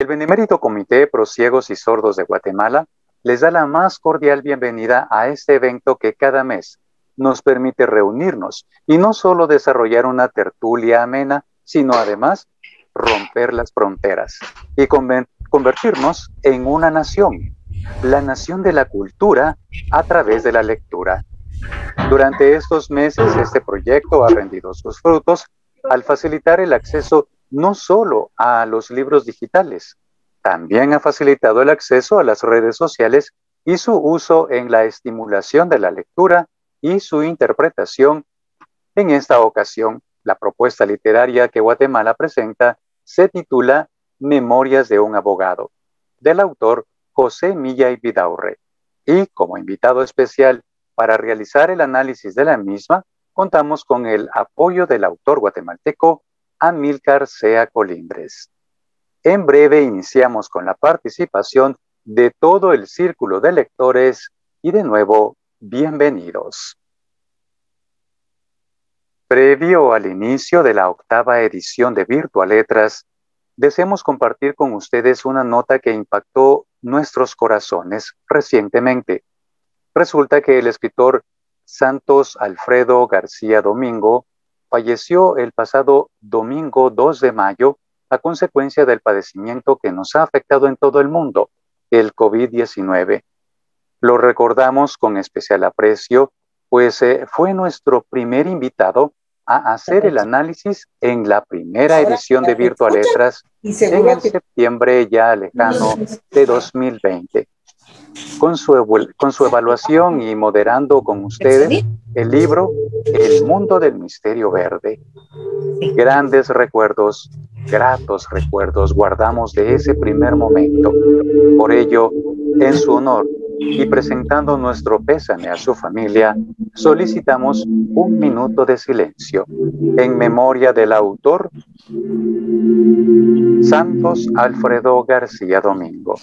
El Benemérito Comité Pro Ciegos y Sordos de Guatemala les da la más cordial bienvenida a este evento que cada mes nos permite reunirnos y no solo desarrollar una tertulia amena, sino además romper las fronteras y convertirnos en una nación, la nación de la cultura a través de la lectura. Durante estos meses, este proyecto ha rendido sus frutos al facilitar el acceso no solo a los libros digitales, también ha facilitado el acceso a las redes sociales y su uso en la estimulación de la lectura y su interpretación. En esta ocasión, la propuesta literaria que Guatemala presenta se titula Memorias de un abogado, del autor José Millay Vidaurre. Y como invitado especial para realizar el análisis de la misma, contamos con el apoyo del autor guatemalteco Amílcar Sea Colindres. En breve iniciamos con la participación de todo el círculo de lectores y de nuevo, bienvenidos. Previo al inicio de la 8ª edición de Virtualetras, deseamos compartir con ustedes una nota que impactó nuestros corazones recientemente. Resulta que el escritor Santos Alfredo García Domingo falleció el pasado domingo 2 de mayo a consecuencia del padecimiento que nos ha afectado en todo el mundo, el COVID-19. Lo recordamos con especial aprecio, pues fue nuestro primer invitado a hacer el análisis en la primera edición de Virtualetras en el septiembre ya lejano de 2020. Con su evaluación y moderando con ustedes el libro El Mundo del Misterio Verde. Grandes recuerdos, gratos recuerdos guardamos de ese primer momento. Por ello, en su honor y presentando nuestro pésame a su familia, solicitamos un minuto de silencio en memoria del autor Santos Alfredo García Domingo,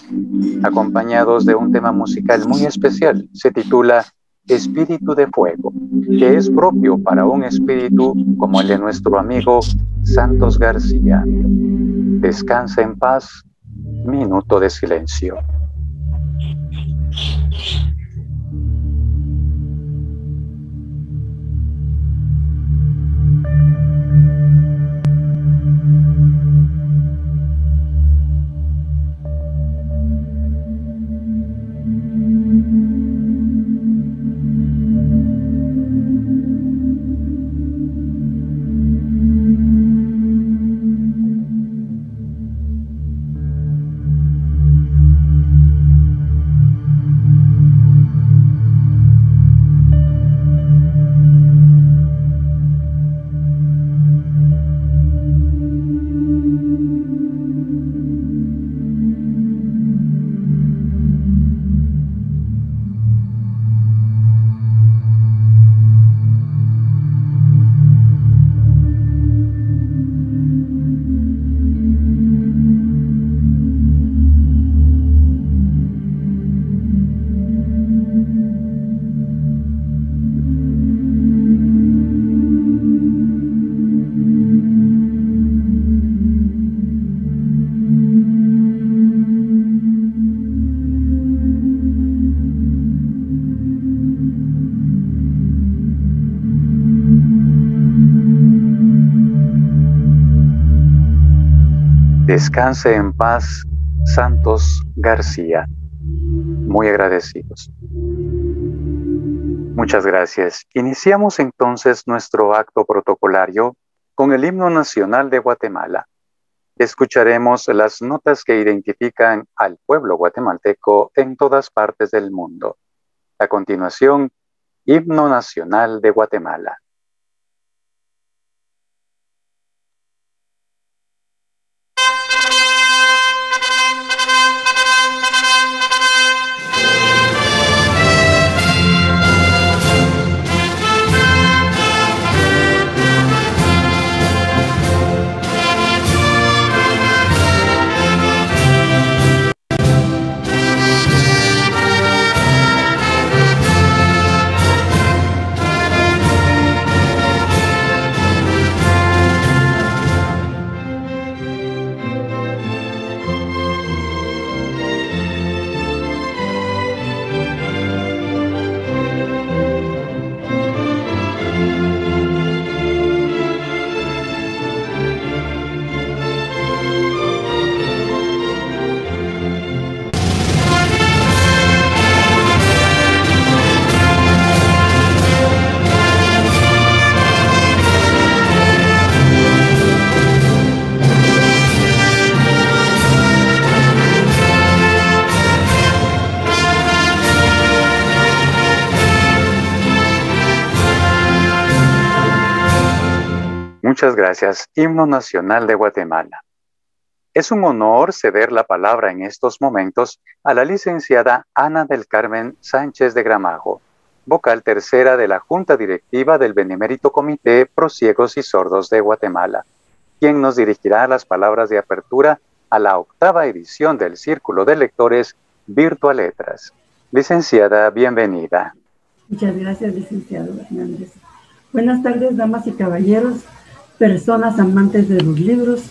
acompañados de un tema musical muy especial. Se titula Espíritu de Fuego, que es propio para un espíritu como el de nuestro amigo Santos García. Descansa en paz, minuto de silencio. Descanse en paz, Santos García. Muy agradecidos. Muchas gracias. Iniciamos entonces nuestro acto protocolario con el himno nacional de Guatemala. Escucharemos las notas que identifican al pueblo guatemalteco en todas partes del mundo. A continuación, himno nacional de Guatemala. Muchas gracias. Himno Nacional de Guatemala. Es un honor ceder la palabra en estos momentos a la licenciada Ana del Carmen Sánchez de Gramajo, vocal tercera de la Junta Directiva del Benemérito Comité Pro Ciegos y Sordos de Guatemala, quien nos dirigirá las palabras de apertura a la 8ª edición del Círculo de Lectores Virtua Letras. Licenciada, bienvenida. Muchas gracias, licenciado Hernández. Buenas tardes, damas y caballeros, personas amantes de los libros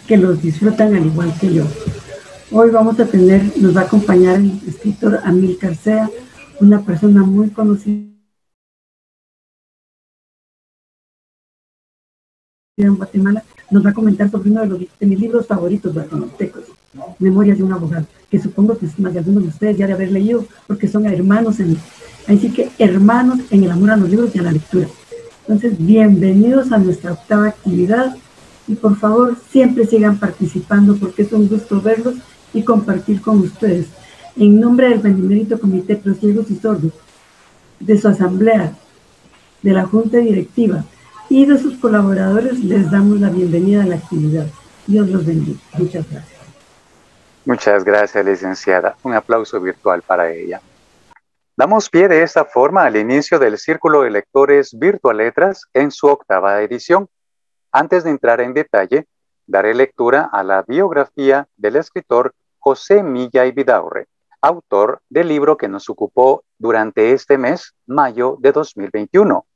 que los disfrutan al igual que yo. Hoy nos va a acompañar el escritor Amílcar Sea, una persona muy conocida en Guatemala. Nos va a comentar sobre uno de mis libros favoritos guatemaltecos, Memorias de un abogado, que supongo que más de algunos de ustedes ya de haber leído, porque son hermanos hermanos en el amor a los libros y a la lectura. Entonces, bienvenidos a nuestra 8ª actividad y por favor siempre sigan participando porque es un gusto verlos y compartir con ustedes. En nombre del Benemérito Comité Pro Ciegos y Sordos, de su asamblea, de la Junta Directiva y de sus colaboradores, les damos la bienvenida a la actividad. Dios los bendiga. Muchas gracias. Muchas gracias, licenciada. Un aplauso virtual para ella. Damos pie de esta forma al inicio del Círculo de Lectores Virtua Letras en su 8ª edición. Antes de entrar en detalle, daré lectura a la biografía del escritor José Milla y Vidaurre, autor del libro que nos ocupó durante este mes, mayo de 2021,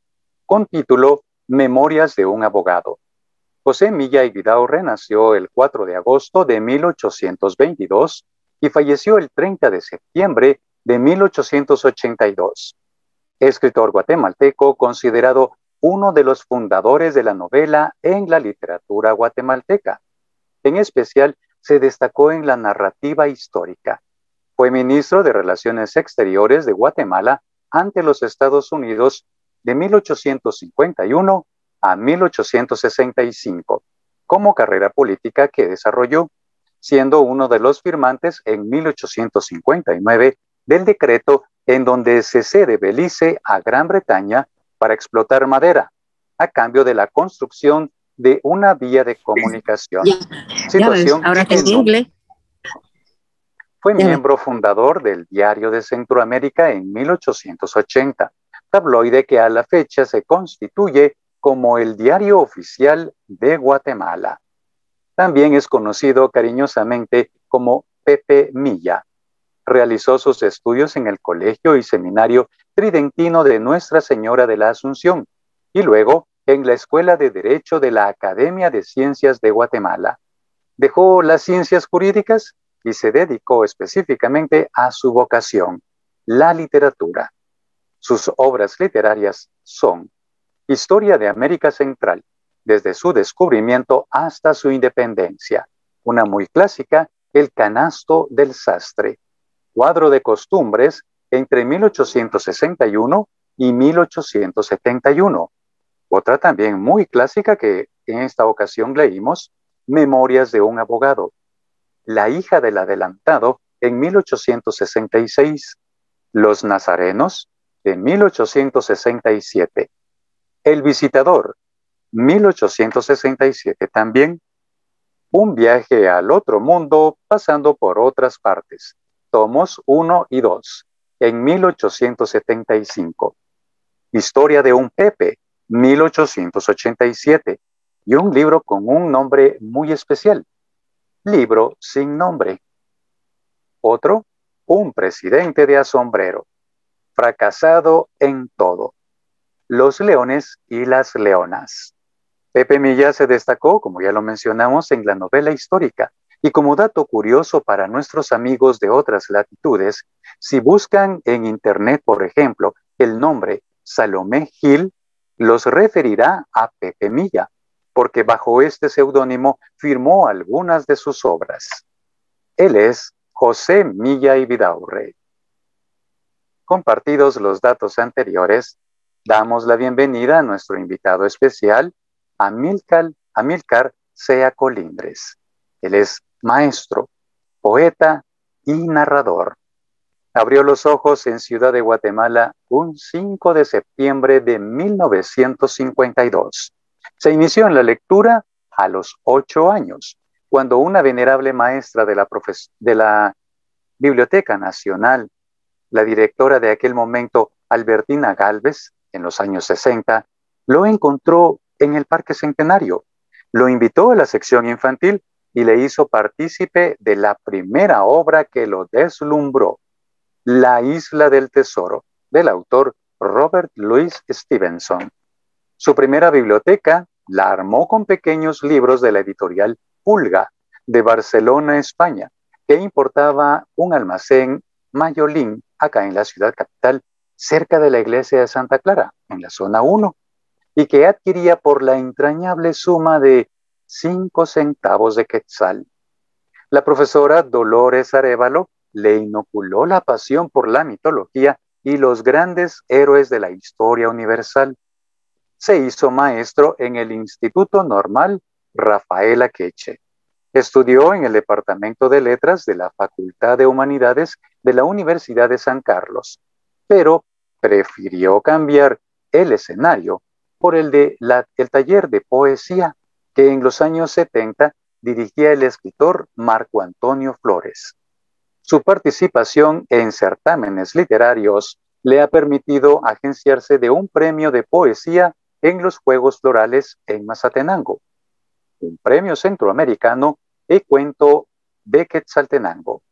con título Memorias de un abogado. José Milla y Vidaurre nació el 4 de agosto de 1822 y falleció el 30 de septiembre de 1882. Escritor guatemalteco considerado uno de los fundadores de la novela en la literatura guatemalteca. En especial, se destacó en la narrativa histórica. Fue ministro de Relaciones Exteriores de Guatemala ante los Estados Unidos de 1851 a 1865, como carrera política que desarrolló, siendo uno de los firmantes en 1859 del decreto en donde se cede Belice a Gran Bretaña para explotar madera, a cambio de la construcción de una vía de comunicación. Situación ahora que en inglés. Fue miembro fundador del Diario de Centroamérica en 1880, tabloide que a la fecha se constituye como el diario oficial de Guatemala. También es conocido cariñosamente como Pepe Milla. Realizó sus estudios en el Colegio y Seminario Tridentino de Nuestra Señora de la Asunción y luego en la Escuela de Derecho de la Academia de Ciencias de Guatemala. Dejó las ciencias jurídicas y se dedicó específicamente a su vocación, la literatura. Sus obras literarias son Historia de América Central, desde su descubrimiento hasta su independencia, una muy clásica, El Canasto del Sastre, Cuadro de Costumbres entre 1861 y 1871. Otra también muy clásica que en esta ocasión leímos, Memorias de un abogado, La hija del adelantado en 1866, Los Nazarenos de 1867, El visitador, 1867 también, Un viaje al otro mundo pasando por otras partes, tomos 1 y 2, en 1875. Historia de un Pepe, 1887, y un libro con un nombre muy especial, Libro sin nombre. Otro, Un presidente de asombrero, fracasado en todo, Los leones y las leonas. Pepe Milla se destacó, como ya lo mencionamos, en la novela histórica. Y como dato curioso para nuestros amigos de otras latitudes, si buscan en internet, por ejemplo, el nombre Salomé Gil, los referirá a Pepe Milla, porque bajo este seudónimo firmó algunas de sus obras. Él es José Milla y Vidaurre. Compartidos los datos anteriores, damos la bienvenida a nuestro invitado especial, Amílcar Sea Colindres. Él es maestro, poeta y narrador. Abrió los ojos en Ciudad de Guatemala un 5 de septiembre de 1952 Se inició en la lectura a los 8 años, cuando una venerable maestra de la Biblioteca Nacional, la directora de aquel momento, Albertina Gálvez, en los años 60, lo encontró en el Parque Centenario. Lo invitó a la sección infantil y le hizo partícipe de la primera obra que lo deslumbró, La Isla del Tesoro, del autor Robert Louis Stevenson. Su primera biblioteca la armó con pequeños libros de la editorial Pulga, de Barcelona, España, que importaba un almacén Mayolín, acá en la ciudad capital, cerca de la iglesia de Santa Clara, en la zona 1, y que adquiría por la entrañable suma de 5 centavos de quetzal. La profesora Dolores Arévalo le inoculó la pasión por la mitología y los grandes héroes de la historia universal. Se hizo maestro en el Instituto Normal Rafael Akeche. Estudió en el Departamento de Letras de la Facultad de Humanidades de la Universidad de San Carlos, pero prefirió cambiar el escenario por el taller de poesía que en los años 70 dirigía el escritor Marco Antonio Flores. Su participación en certámenes literarios le ha permitido agenciarse de un premio de poesía en los Juegos Florales en Mazatenango, un premio centroamericano de cuento de Quetzaltenango,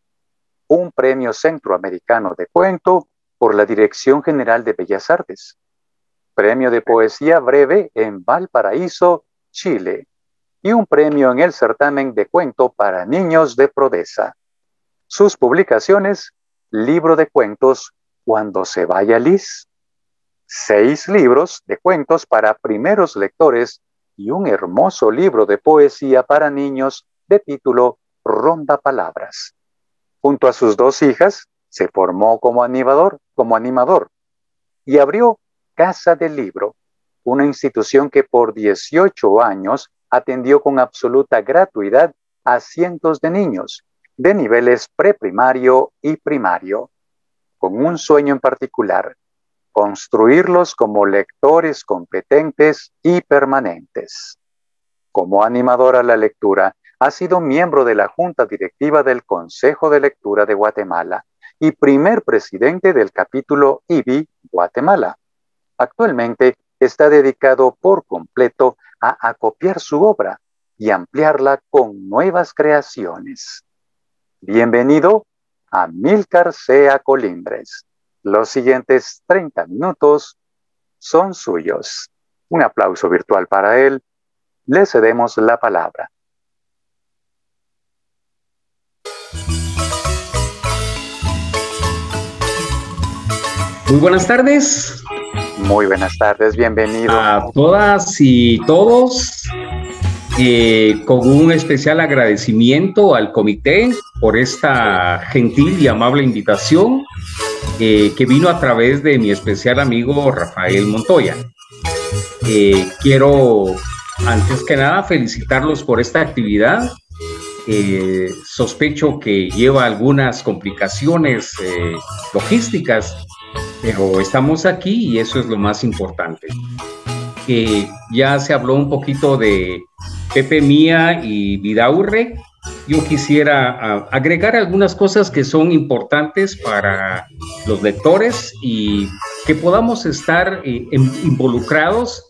un premio centroamericano de cuento por la Dirección General de Bellas Artes, premio de poesía breve en Valparaíso, Chile, y un premio en el certamen de cuento para niños de Prodesa. Sus publicaciones: libro de cuentos Cuando se vaya Liz, 6 libros de cuentos para primeros lectores y un hermoso libro de poesía para niños de título Ronda Palabras. Junto a sus 2 hijas, se formó como animador y abrió Casa del Libro, una institución que por 18 años atendió con absoluta gratuidad a cientos de niños de niveles preprimario y primario, con un sueño en particular: construirlos como lectores competentes y permanentes. Como animadora a la lectura, ha sido miembro de la Junta Directiva del Consejo de Lectura de Guatemala y primer presidente del capítulo IBI Guatemala. Actualmente está dedicado por completo a acopiar su obra y ampliarla con nuevas creaciones. Bienvenido a Amílcar Sea Colindres. Los siguientes 30 minutos son suyos. Un aplauso virtual para él. Le cedemos la palabra. Muy buenas tardes. Muy buenas tardes, bienvenido. A todas y todos, con un especial agradecimiento al comité por esta gentil y amable invitación que vino a través de mi especial amigo Rafael Montoya. Quiero, antes que nada, felicitarlos por esta actividad. Sospecho que lleva algunas complicaciones logísticas, pero estamos aquí y eso es lo más importante. Ya se habló un poquito de Pepe Mía y Vidaurre. Yo quisiera agregar algunas cosas que son importantes para los lectores y que podamos estar involucrados,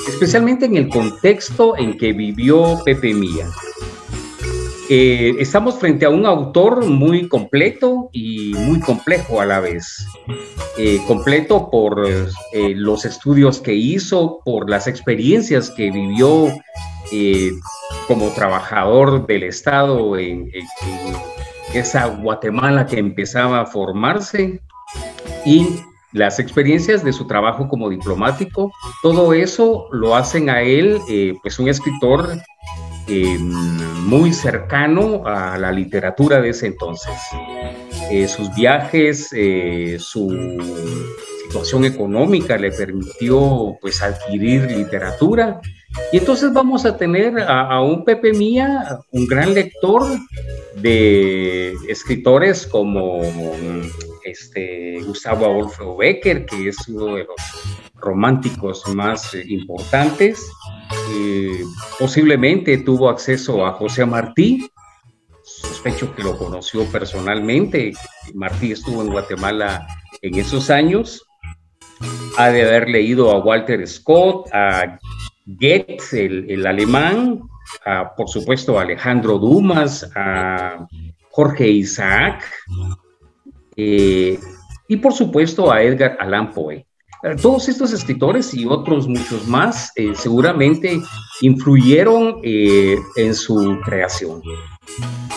especialmente en el contexto en que vivió Pepe Mía. Estamos frente a un autor muy completo y muy complejo a la vez. Completo por los estudios que hizo, por las experiencias que vivió como trabajador del Estado en esa Guatemala que empezaba a formarse, y las experiencias de su trabajo como diplomático. Todo eso lo hacen a él pues un escritor muy cercano a la literatura de ese entonces. Sus viajes, su situación económica le permitió pues adquirir literatura, y entonces vamos a tener a un Pepe Mía, un gran lector de escritores como Gustavo Adolfo Bécquer, que es uno de los románticos más importantes, posiblemente tuvo acceso a José Martí. Sospecho que lo conoció personalmente. Martí estuvo en Guatemala en esos años. Ha de haber leído a Walter Scott, a Goethe, el alemán, por supuesto a Alejandro Dumas, a Jorge Isaac, y por supuesto a Edgar Allan Poe. Todos estos escritores y otros muchos más seguramente influyeron en su creación.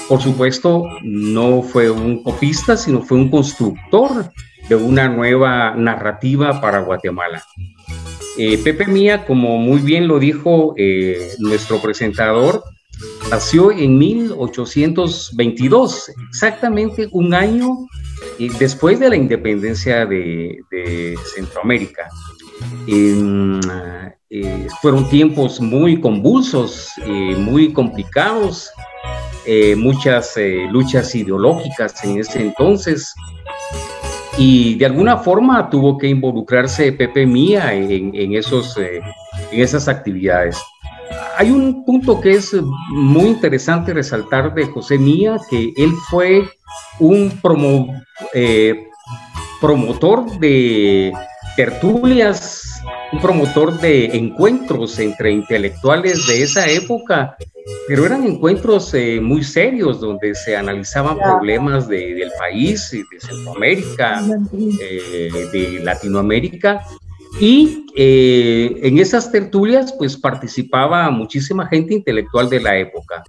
Por supuesto, no fue un copista, sino fue un constructor de una nueva narrativa para Guatemala. Pepe Mía, como muy bien lo dijo nuestro presentador, nació en 1822, exactamente un año después de la independencia de Centroamérica. Fueron tiempos muy convulsos, muy complicados, muchas luchas ideológicas en ese entonces, y de alguna forma tuvo que involucrarse Pepe Mía en esas actividades. Hay un punto que es muy interesante resaltar de José Mía, que él fue un promotor de tertulias, un promotor de encuentros entre intelectuales de esa época, pero eran encuentros muy serios donde se analizaban problemas del país, de Centroamérica, de Latinoamérica, y en esas tertulias pues participaba muchísima gente intelectual de la época.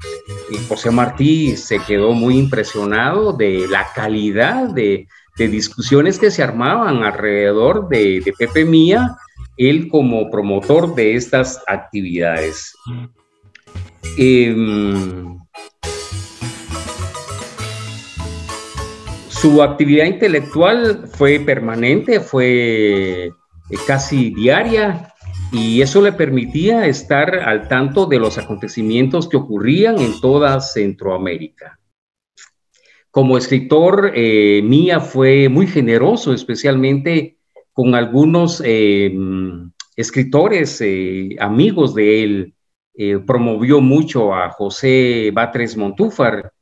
Y José Martí se quedó muy impresionado de la calidad de discusiones que se armaban alrededor de Pepe Mía, él como promotor de estas actividades. Su actividad intelectual fue permanente, fue casi diaria, y eso le permitía estar al tanto de los acontecimientos que ocurrían en toda Centroamérica. Como escritor, Mía fue muy generoso, especialmente con algunos escritores amigos de él. Promovió mucho a José Batres Montúfar,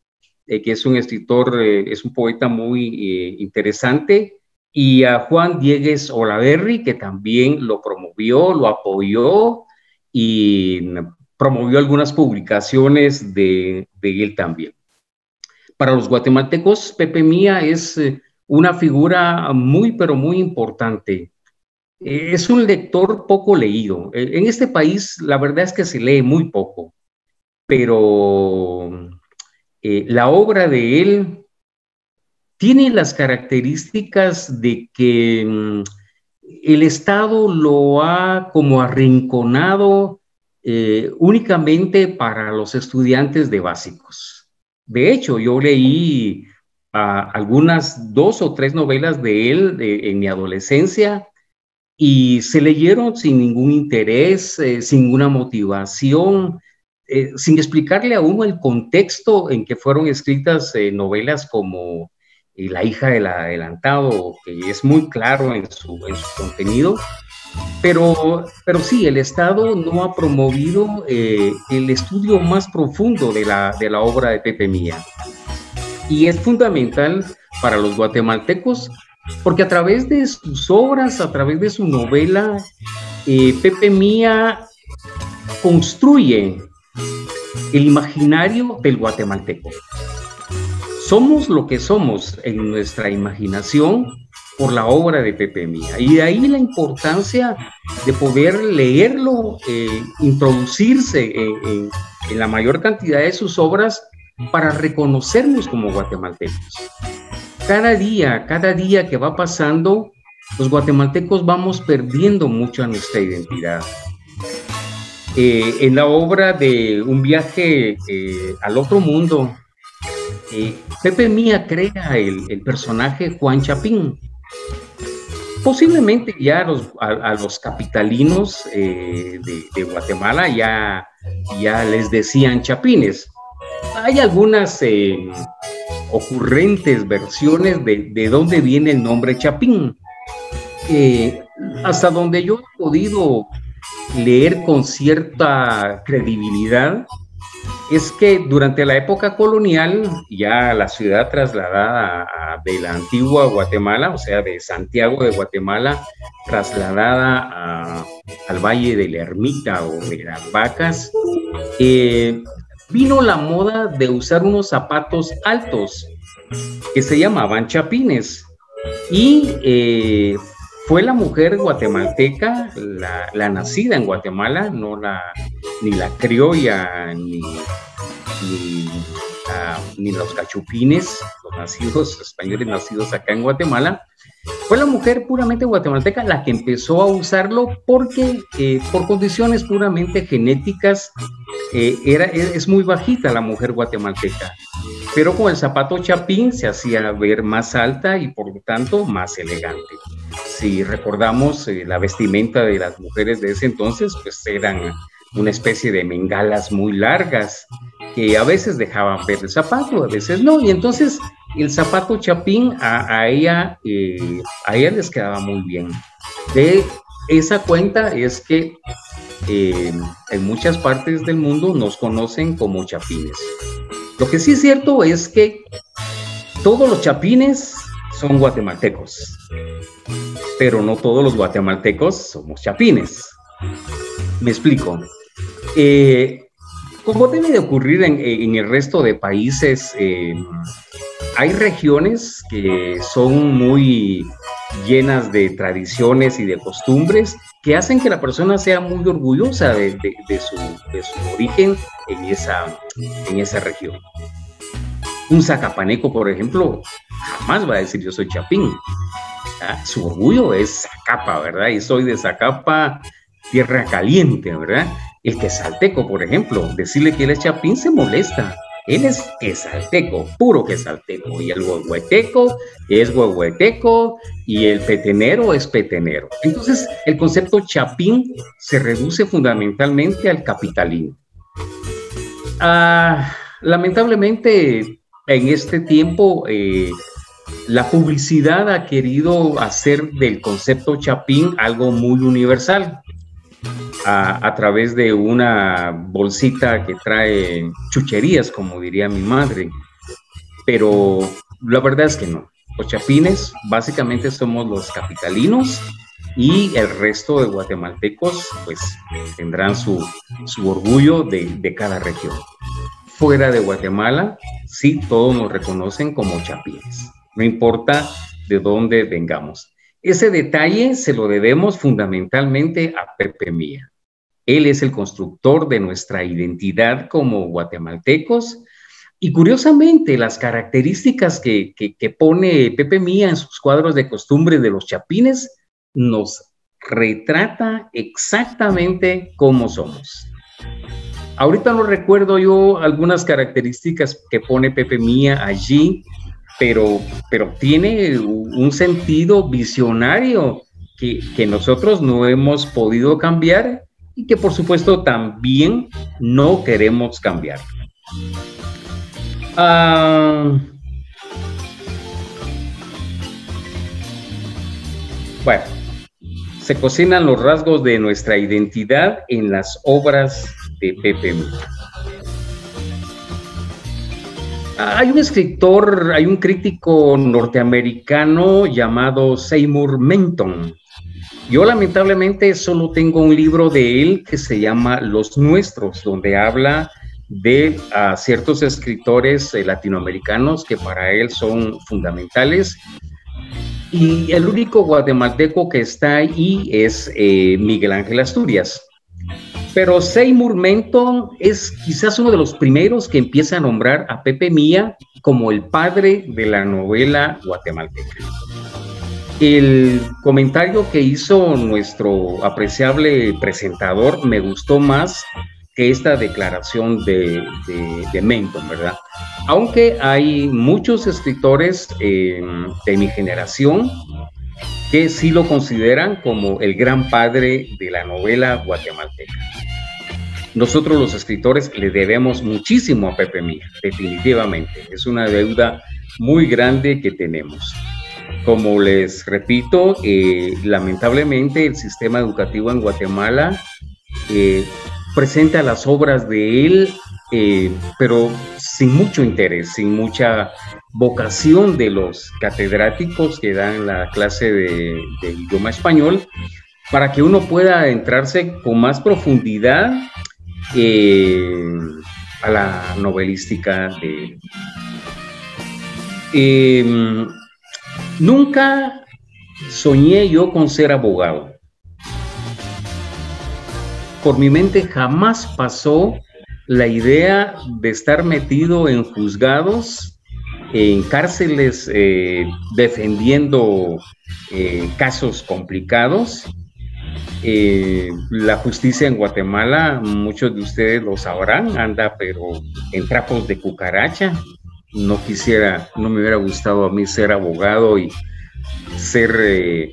que es un escritor, es un poeta muy interesante, y a Juan Diegues Olaverri, que también lo promovió, lo apoyó y promovió algunas publicaciones de él también. Para los guatemaltecos, Pepe Mía es una figura muy, pero muy importante. Es un lector poco leído. En este país, la verdad es que se lee muy poco, pero la obra de él tiene las características de que el Estado lo ha como arrinconado únicamente para los estudiantes de básicos. De hecho, yo leí algunas 2 o 3 novelas de él en mi adolescencia, y se leyeron sin ningún interés, sin ninguna motivación, sin explicarle a uno el contexto en que fueron escritas novelas como La hija del adelantado, que es muy claro en su contenido, pero sí, el Estado no ha promovido el estudio más profundo de la obra de Pepe Mía. Y es fundamental para los guatemaltecos, porque a través de sus obras, a través de su novela, Pepe Mía construye el imaginario del guatemalteco. Somos lo que somos en nuestra imaginación por la obra de Pepe Mía, y de ahí la importancia de poder leerlo, introducirse en la mayor cantidad de sus obras para reconocernos como guatemaltecos. Cada día que va pasando, los guatemaltecos vamos perdiendo mucho nuestra identidad. En la obra de Un viaje al otro mundo, Pepe Mía crea el personaje Juan Chapín. Posiblemente ya a los capitalinos de Guatemala ya les decían chapines. Hay algunas ocurrentes versiones de dónde viene el nombre Chapín. Hasta donde yo he podido leer con cierta credibilidad es que durante la época colonial, ya la ciudad trasladada de la antigua Guatemala, o sea, de Santiago de Guatemala, trasladada al Valle de la Ermita o de las Vacas, vino la moda de usar unos zapatos altos que se llamaban chapines. Y fue la mujer guatemalteca, la nacida en Guatemala, ni la criolla, ni los cachupines, los nacidos españoles nacidos acá en Guatemala. Fue la mujer puramente guatemalteca la que empezó a usarlo porque por condiciones puramente genéticas es muy bajita la mujer guatemalteca, pero con el zapato chapín se hacía ver más alta y por lo tanto más elegante. Si recordamos la vestimenta de las mujeres de ese entonces, pues eran una especie de bengalas muy largas que a veces dejaban ver el zapato, a veces no, y entonces el zapato chapín a ella les quedaba muy bien. De esa cuenta es que en muchas partes del mundo nos conocen como chapines. Lo que sí es cierto es que todos los chapines son guatemaltecos, pero no todos los guatemaltecos somos chapines. Me explico. Como debe de ocurrir en el resto de países, hay regiones que son muy llenas de tradiciones y de costumbres que hacen que la persona sea muy orgullosa de su origen en esa región. Un zacapaneco, por ejemplo, jamás va a decir yo soy chapín. Su orgullo es Zacapa, ¿verdad? Y soy de Zacapa, tierra caliente, ¿verdad? El quetzalteco, por ejemplo, decirle que él es chapín se molesta. Él es quetzalteco, puro quetzalteco. Y el huehueteco es huehueteco y el petenero es petenero. Entonces, el concepto chapín se reduce fundamentalmente al capitalino. Lamentablemente, en este tiempo, la publicidad ha querido hacer del concepto chapín algo muy universal. A través de una bolsita que trae chucherías, como diría mi madre. Pero la verdad es que no. Los chapines básicamente somos los capitalinos y el resto de guatemaltecos pues tendrán su orgullo de cada región. Fuera de Guatemala, sí, todos nos reconocen como chapines. No importa de dónde vengamos. Ese detalle se lo debemos fundamentalmente a Pepe Mía. Él es el constructor de nuestra identidad como guatemaltecos y curiosamente las características que pone Pepe Mía en sus cuadros de costumbre de los chapines nos retrata exactamente cómo somos. Ahorita no recuerdo yo algunas características que pone Pepe Mía allí, pero tiene un sentido visionario que nosotros no hemos podido cambiar y que por supuesto también no queremos cambiar. Bueno, se cocinan los rasgos de nuestra identidad en las obras de Pepe Mía. Hay un escritor, hay un crítico norteamericano llamado Seymour Menton. Yo lamentablemente solo tengo un libro de él que se llama Los Nuestros, donde habla de ciertos escritores latinoamericanos que para él son fundamentales. Y el único guatemalteco que está ahí es Miguel Ángel Asturias. Pero Seymour Menton es quizás uno de los primeros que empieza a nombrar a Pepe Mía como el padre de la novela guatemalteca. El comentario que hizo nuestro apreciable presentador me gustó más que esta declaración de Menton, ¿verdad? Aunque hay muchos escritores de mi generación que sí lo consideran como el gran padre de la novela guatemalteca. Nosotros los escritores le debemos muchísimo a Pepe Mía, definitivamente. Es una deuda muy grande que tenemos. Como les repito, lamentablemente el sistema educativo en Guatemala presenta las obras de él, pero sin mucho interés, sin mucha vocación de los catedráticos que dan la clase de idioma español, para que uno pueda adentrarse con más profundidad a la novelística de él. Nunca soñé yo con ser abogado. Por mi mente jamás pasó la idea de estar metido en juzgados, en cárceles, defendiendo casos complicados. La justicia en Guatemala, muchos de ustedes lo sabrán, anda pero en trapos de cucaracha. No me hubiera gustado a mí ser abogado y ser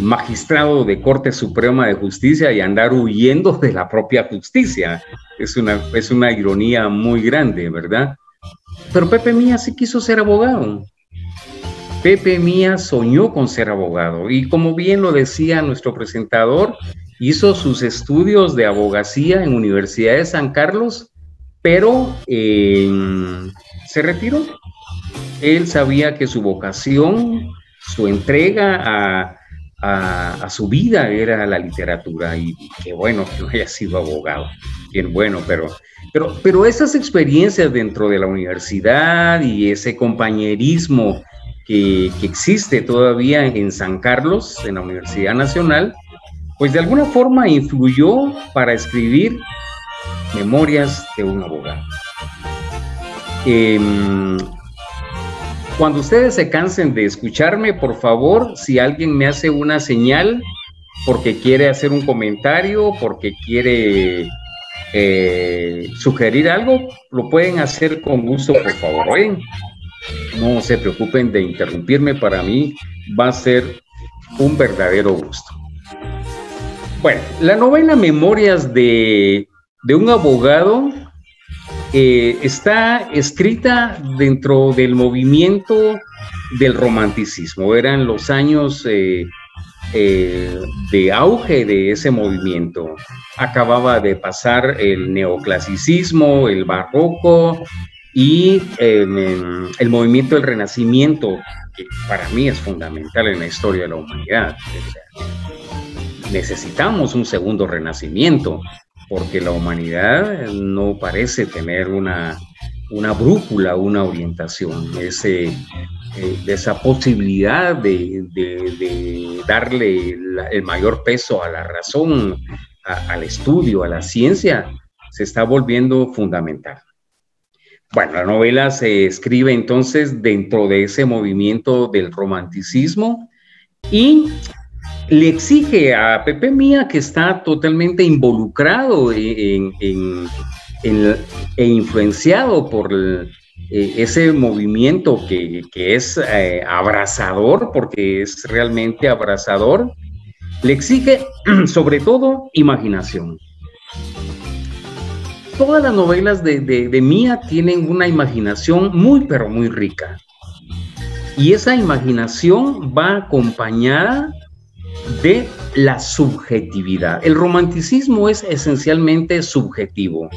magistrado de Corte Suprema de Justicia y andar huyendo de la propia justicia. Es una ironía muy grande, ¿verdad? Pero Pepe Mía sí quiso ser abogado. Pepe Mía soñó con ser abogado y, como bien lo decía nuestro presentador, hizo sus estudios de abogacía en Universidad de San Carlos, pero se retiró. Él sabía que su vocación, su entrega a su vida era la literatura, y qué bueno que no haya sido abogado, bien bueno, pero esas experiencias dentro de la universidad y ese compañerismo que existe todavía en San Carlos, en la Universidad Nacional, pues de alguna forma influyó para escribir Memorias de un abogado. Cuando ustedes se cansen de escucharme, por favor, si alguien me hace una señal porque quiere hacer un comentario, porque quiere sugerir algo, lo pueden hacer con gusto, por favor. ¿Oyen? No se preocupen de interrumpirme, para mí va a ser un verdadero gusto. Bueno, la novela Memorias de un abogado está escrita dentro del movimiento del romanticismo. Eran los años de auge de ese movimiento. Acababa de pasar el neoclasicismo, el barroco y el movimiento del Renacimiento, que para mí es fundamental en la historia de la humanidad. Necesitamos un segundo renacimiento, porque la humanidad no parece tener una brújula, una orientación, esa posibilidad de darle el mayor peso a la razón, al estudio, a la ciencia, se está volviendo fundamental. Bueno, la novela se escribe entonces dentro de ese movimiento del romanticismo y le exige a Pepe Mía, que está totalmente involucrado e influenciado por ese movimiento que es abrasador, porque es realmente abrasador, le exige sobre todo imaginación. Todas las novelas de Mía tienen una imaginación muy, pero muy rica. Y esa imaginación va acompañada de la subjetividad. El romanticismo es esencialmente subjetivo.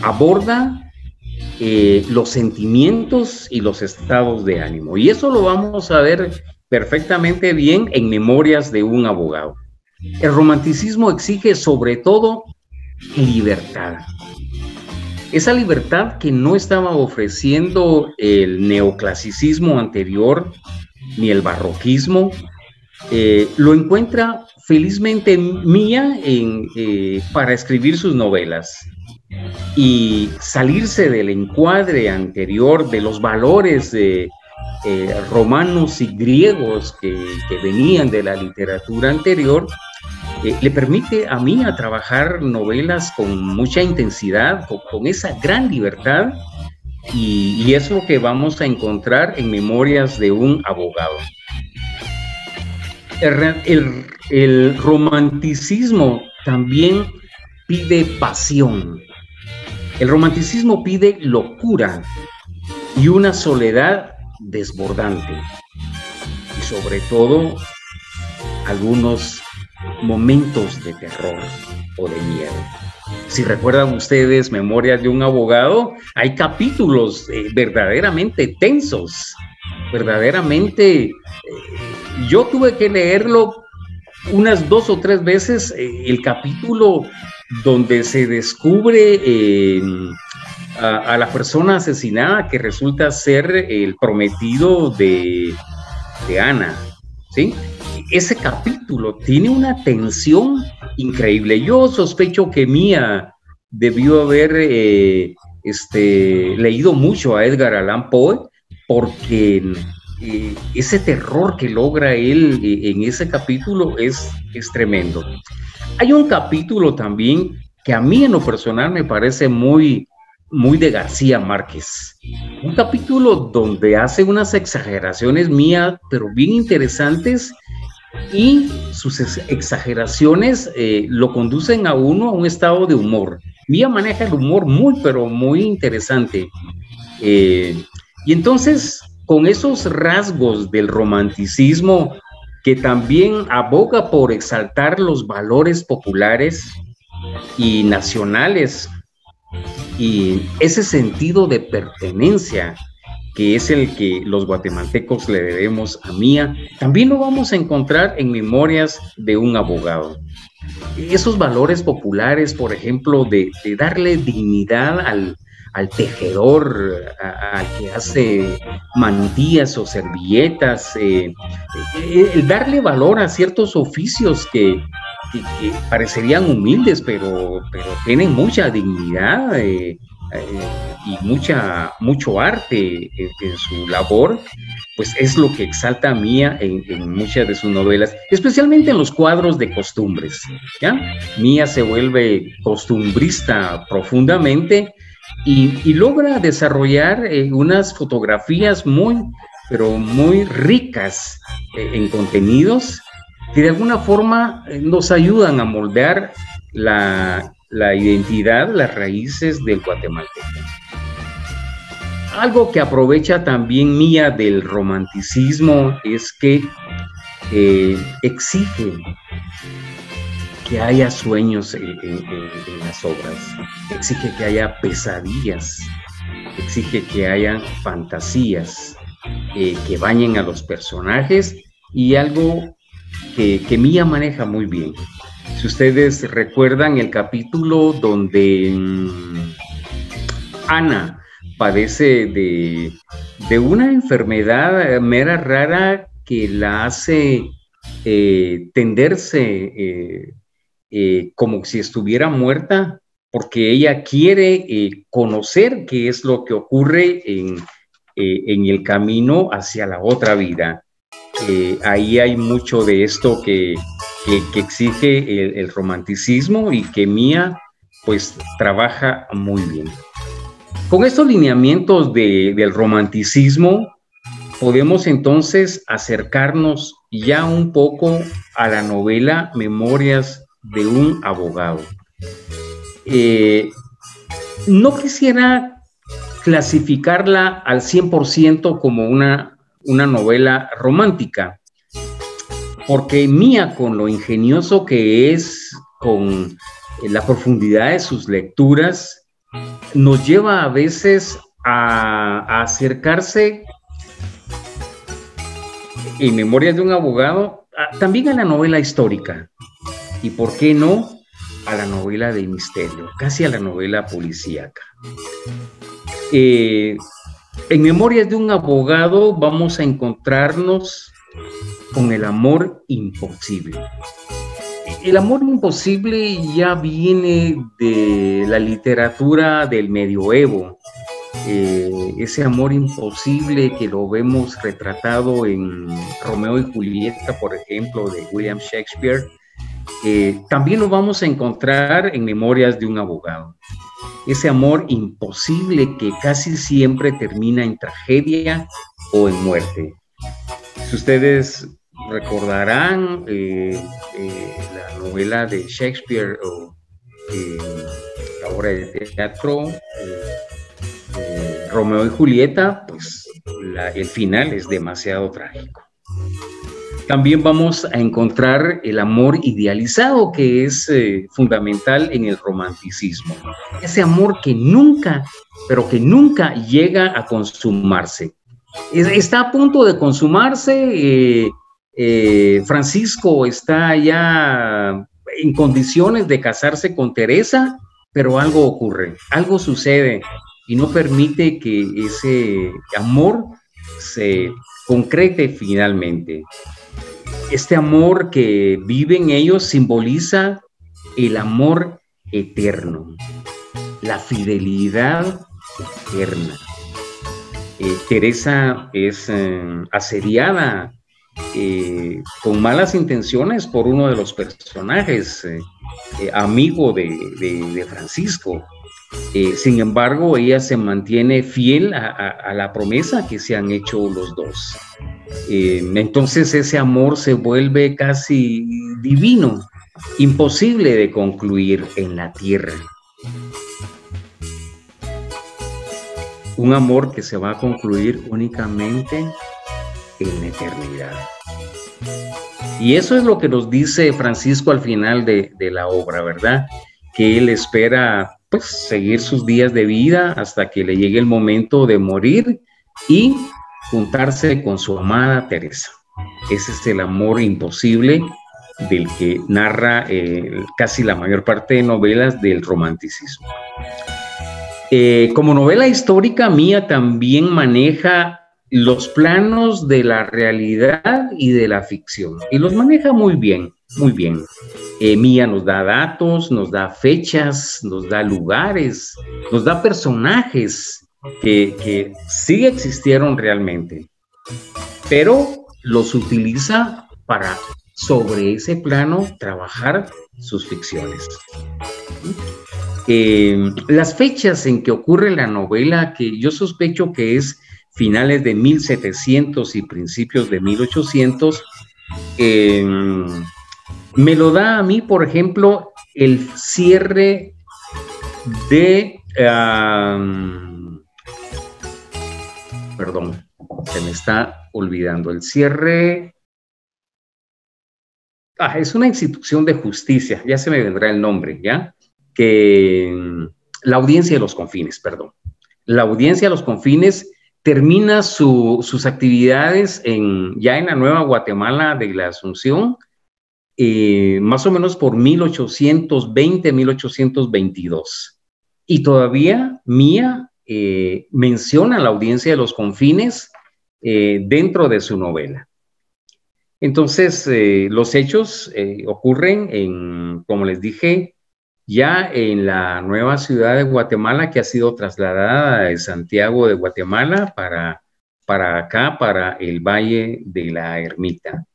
Aborda los sentimientos y los estados de ánimo. Y eso lo vamos a ver perfectamente bien en Memorias de un abogado. El romanticismo exige sobre todo libertad. Esa libertad que no estaba ofreciendo el neoclasicismo anterior ni el barroquismo, lo encuentra felizmente Mía para escribir sus novelas y salirse del encuadre anterior de los valores romanos y griegos que venían de la literatura anterior. Le permite a Mía trabajar novelas con mucha intensidad, con esa gran libertad, y es lo que vamos a encontrar en Memorias de un abogado. El romanticismo también pide pasión. El romanticismo pide locura y una soledad desbordante. Y sobre todo, algunos momentos de terror. o de miedo. Si recuerdan ustedes Memorias de un abogado, hay capítulos verdaderamente tensos, verdaderamente. Yo tuve que leerlo unas 2 o 3 veces, el capítulo donde se descubre a la persona asesinada que resulta ser el prometido de Ana, ¿sí? Ese capítulo tiene una tensión increíble. Yo sospecho que Mía debió haber leído mucho a Edgar Allan Poe, porque ese terror que logra él en ese capítulo es tremendo. Hay un capítulo también que a mí en lo personal me parece muy de García Márquez. Un capítulo donde hace unas exageraciones Mía, pero bien interesantes, y sus exageraciones lo conducen a uno a un estado de humor. Mía maneja el humor pero muy interesante. Y entonces, con esos rasgos del romanticismo que también aboga por exaltar los valores populares y nacionales, y ese sentido de pertenencia que es el que los guatemaltecos le debemos a Mía, también lo vamos a encontrar en Memorias de un abogado. Esos valores populares, por ejemplo, de darle dignidad al tejedor, al que hace mantillas o servilletas, el darle valor a ciertos oficios que parecerían humildes, pero tienen mucha dignidad y mucho arte en su labor, pues es lo que exalta a Mía en muchas de sus novelas, especialmente en los cuadros de costumbres, ¿ya? Mía se vuelve costumbrista profundamente y logra desarrollar unas fotografías pero muy ricas en contenidos que de alguna forma nos ayudan a moldear la identidad, las raíces del guatemalteco. Algo que aprovecha también Mía del romanticismo es que exige que haya sueños en las obras, exige que haya pesadillas, exige que haya fantasías que bañen a los personajes, y algo que Mía maneja muy bien. Si ustedes recuerdan el capítulo donde Ana padece de una enfermedad mera rara que la hace tenderse como si estuviera muerta, porque ella quiere conocer qué es lo que ocurre en el camino hacia la otra vida. Ahí hay mucho de esto que exige el romanticismo y que Mía pues trabaja muy bien. Con estos lineamientos del romanticismo podemos entonces acercarnos ya un poco a la novela Memorias de un abogado. No quisiera clasificarla al 100% como una novela romántica, porque Mía, con lo ingenioso que es, con la profundidad de sus lecturas, nos lleva a veces a acercarse en Memorias de un abogado también a la novela histórica, y por qué no a la novela de misterio, casi a la novela policíaca. En Memorias de un abogado vamos a encontrarnos con el amor imposible. El amor imposible ya viene de la literatura del medioevo. Ese amor imposible que lo vemos retratado en Romeo y Julieta, por ejemplo, de William Shakespeare, también lo vamos a encontrar en Memorias de un abogado. Ese amor imposible que casi siempre termina en tragedia o en muerte. Si ustedes recordarán la novela de Shakespeare o la obra de teatro Romeo y Julieta, pues el final es demasiado trágico. también vamos a encontrar el amor idealizado, que es fundamental en el romanticismo. Ese amor que nunca, pero que nunca llega a consumarse. Está a punto de consumarse. Francisco está ya en condiciones de casarse con Teresa, pero algo ocurre, algo sucede y no permite que ese amor se concrete finalmente. Este amor que viven ellos simboliza el amor eterno, la fidelidad eterna. Teresa es asediada con malas intenciones por uno de los personajes, amigo de Francisco. Sin embargo, ella se mantiene fiel a la promesa que se han hecho los dos. Entonces ese amor se vuelve casi divino, imposible de concluir en la tierra. Un amor que se va a concluir únicamente en la eternidad. Y eso es lo que nos dice Francisco al final de la obra, ¿verdad? Que él espera pues seguir sus días de vida hasta que le llegue el momento de morir y juntarse con su amada Teresa. Ese es el amor imposible del que narra casi la mayor parte de novelas del romanticismo. Como novela histórica, Mía también maneja los planos de la realidad y de la ficción, y los maneja muy bien, muy bien. Mía nos da datos, nos da fechas, nos da lugares, nos da personajes que sí existieron realmente, pero los utiliza para, sobre ese plano, trabajar sus ficciones. Las fechas en que ocurre la novela, que yo sospecho que es finales de 1700 y principios de 1800, me lo da a mí, por ejemplo, el cierre de... perdón, se me está olvidando. El cierre... es una institución de justicia, ya se me vendrá el nombre, ¿ya? Que la Audiencia de los Confines, perdón. La Audiencia de los Confines termina sus actividades ya en la Nueva Guatemala de la Asunción, más o menos por 1820, 1822. Y todavía Mía menciona la Audiencia de los Confines dentro de su novela. Entonces, los hechos ocurren como les dije, ya en la nueva ciudad de Guatemala, que ha sido trasladada de Santiago de Guatemala para acá, para el Valle de la Ermita.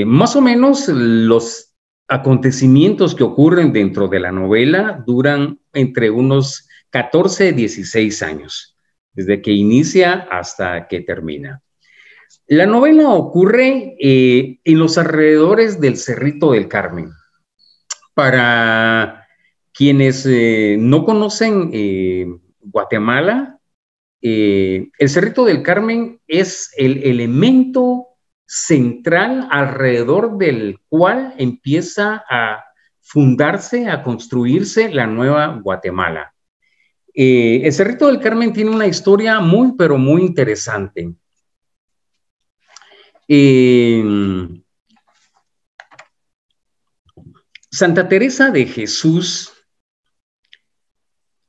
Más o menos los acontecimientos que ocurren dentro de la novela duran entre unos 14 y 16 años, desde que inicia hasta que termina. La novela ocurre en los alrededores del Cerrito del Carmen. Para quienes no conocen Guatemala, el Cerrito del Carmen es el elemento central alrededor del cual empieza a fundarse, a construirse la nueva Guatemala. El Cerrito del Carmen tiene una historia muy, pero muy interesante. Santa Teresa de Jesús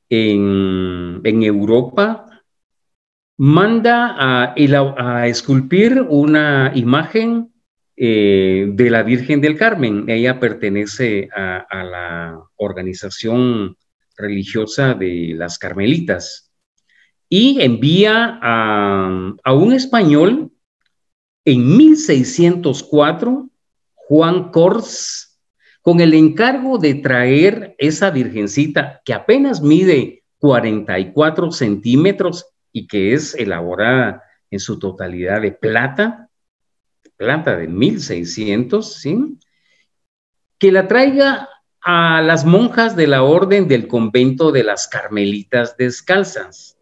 en Europa manda a esculpir una imagen de la Virgen del Carmen. Ella pertenece a la organización religiosa de las Carmelitas y envía a un español en 1604, Juan Cors, con el encargo de traer esa virgencita que apenas mide 44 centímetros y que es elaborada en su totalidad de plata de 1600, ¿sí? Que la traiga a las monjas de la orden del convento de las Carmelitas Descalzas.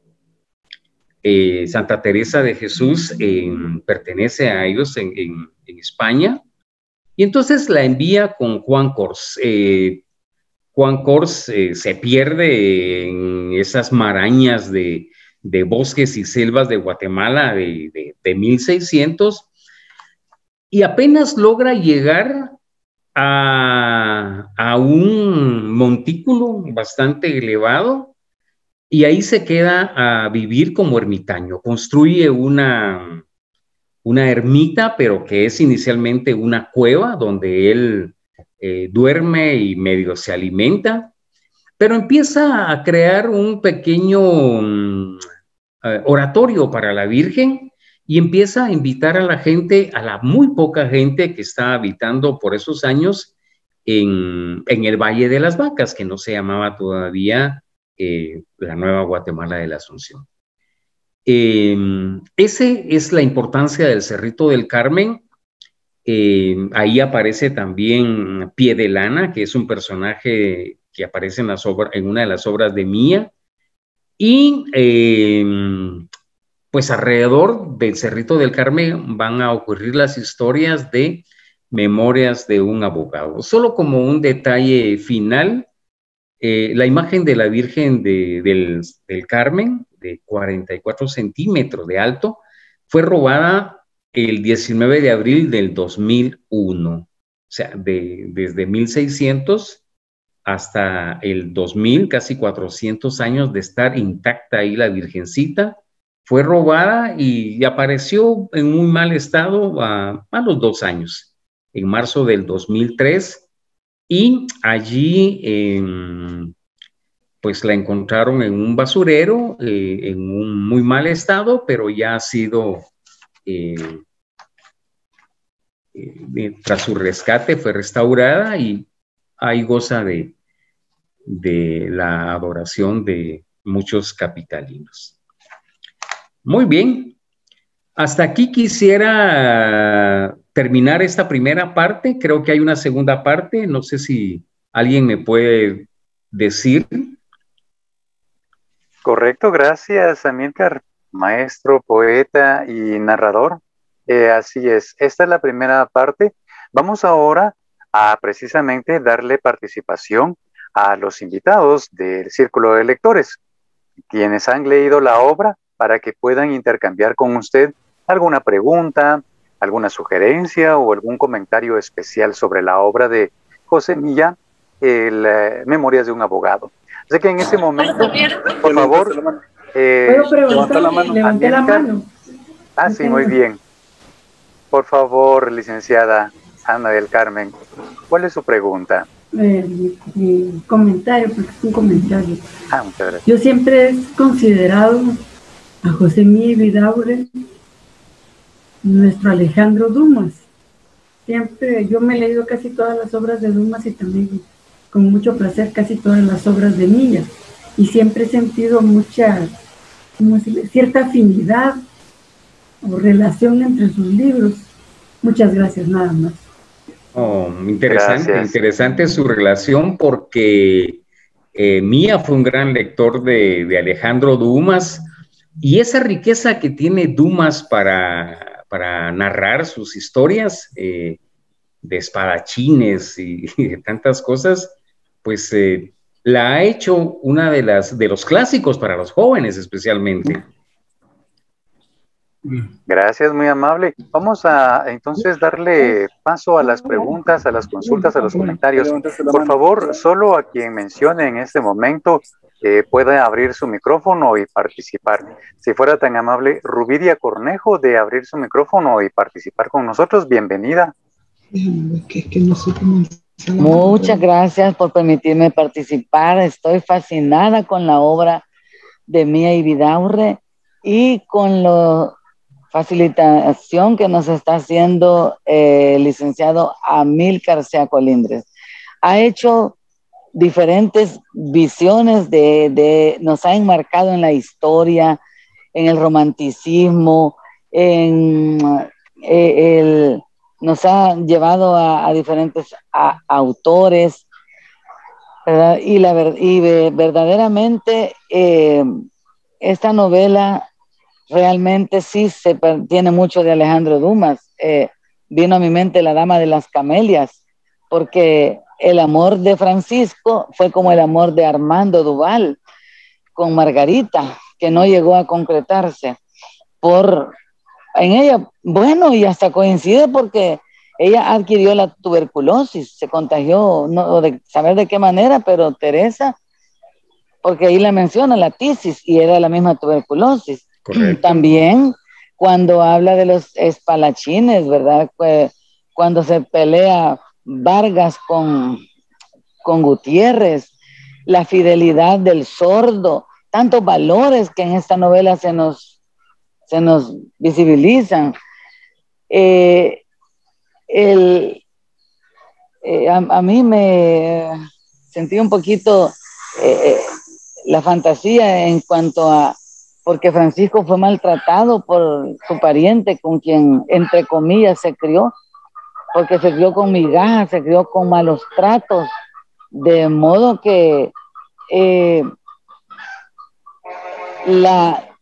Santa Teresa de Jesús pertenece a ellos en España, y entonces la envía con Juan Cors. Juan Cors se pierde en esas marañas de bosques y selvas de Guatemala de 1600, y apenas logra llegar a un montículo bastante elevado, y ahí se queda a vivir como ermitaño. Construye una ermita, pero que es inicialmente una cueva donde él duerme y medio se alimenta, pero empieza a crear un pequeño oratorio para la Virgen, y empieza a invitar a la gente, a la muy poca gente que está habitando por esos años en el Valle de las Vacas, que no se llamaba todavía la Nueva Guatemala de la Asunción. Ese es la importancia del Cerrito del Carmen. Ahí aparece también Pie de Lana, que es un personaje que aparece en una de las obras de Mía, y pues alrededor del Cerrito del Carmen van a ocurrir las historias de Memorias de un abogado. Solo como un detalle final, la imagen de la Virgen del Carmen, de 44 centímetros de alto, fue robada el 19 de abril del 2001. O sea, desde 1600 hasta el 2000, casi 400 años de estar intacta ahí la Virgencita, fue robada y apareció en muy mal estado a los 2 años, en marzo del 2003, y allí pues la encontraron en un basurero, en un muy mal estado, pero ya ha sido, tras su rescate, fue restaurada, y ahí goza de la adoración de muchos capitalinos. Muy bien, hasta aquí quisiera terminar esta primera parte. Creo que hay una segunda parte, no sé si alguien me puede decir. Correcto, gracias, Amílcar, maestro, poeta y narrador. Así es, esta es la primera parte. Vamos ahora a precisamente darle participación a los invitados del Círculo de Lectores, quienes han leído la obra, para que puedan intercambiar con usted alguna pregunta, alguna sugerencia o algún comentario especial sobre la obra de José Milla, Memorias de un abogado. Así que en ese momento, por favor, levanta la mano. Levanté la mano. Ah, sí, muy bien. Por favor, licenciada Ana del Carmen, ¿cuál es su pregunta? Mi comentario, porque es un comentario. Muchas gracias. Yo siempre he considerado a José Milla Vidaurre nuestro Alejandro Dumas. Siempre, yo me he leído casi todas las obras de Dumas y también con mucho placer casi todas las obras de Milla, y siempre he sentido mucha, cierta afinidad o relación entre sus libros. Muchas gracias, nada más. Oh, interesante su relación, porque Milla fue un gran lector de Alejandro Dumas, y esa riqueza que tiene Dumas para narrar sus historias de espadachines y de tantas cosas, pues la ha hecho una de los clásicos para los jóvenes especialmente. Gracias, muy amable. Vamos a entonces darle paso a las preguntas, a las consultas, a los comentarios. Por favor, solo a quien mencione en este momento pueda abrir su micrófono y participar. Si fuera tan amable, Rubidia Cornejo, de abrir su micrófono y participar con nosotros, bienvenida. Muchas gracias por permitirme participar. Estoy fascinada con la obra de Milla Vidaurre y con la facilitación que nos está haciendo el licenciado Amílcar Sea Colindres. Ha hecho diferentes visiones nos ha enmarcado en la historia, en el romanticismo, nos ha llevado a diferentes autores, ¿verdad? Y verdaderamente esta novela realmente sí tiene mucho de Alejandro Dumas. Vino a mi mente La Dama de las Camelias, porque el amor de Francisco fue como el amor de Armando Duval con Margarita, que no llegó a concretarse en ella. Bueno, y hasta coincide porque ella adquirió la tuberculosis, se contagió, no de saber de qué manera, pero Teresa, porque ahí la menciona la tisis y era la misma tuberculosis. Correcto. También cuando habla de los espalachines, ¿verdad? Cuando se pelea Vargas con Gutiérrez, la fidelidad del sordo, tantos valores que en esta novela se nos visibilizan. A mí me sentí un poquito la fantasía en cuanto a, porque Francisco fue maltratado por su pariente con quien, entre comillas, se crió, porque se crió con migajas, se crió con malos tratos, de modo que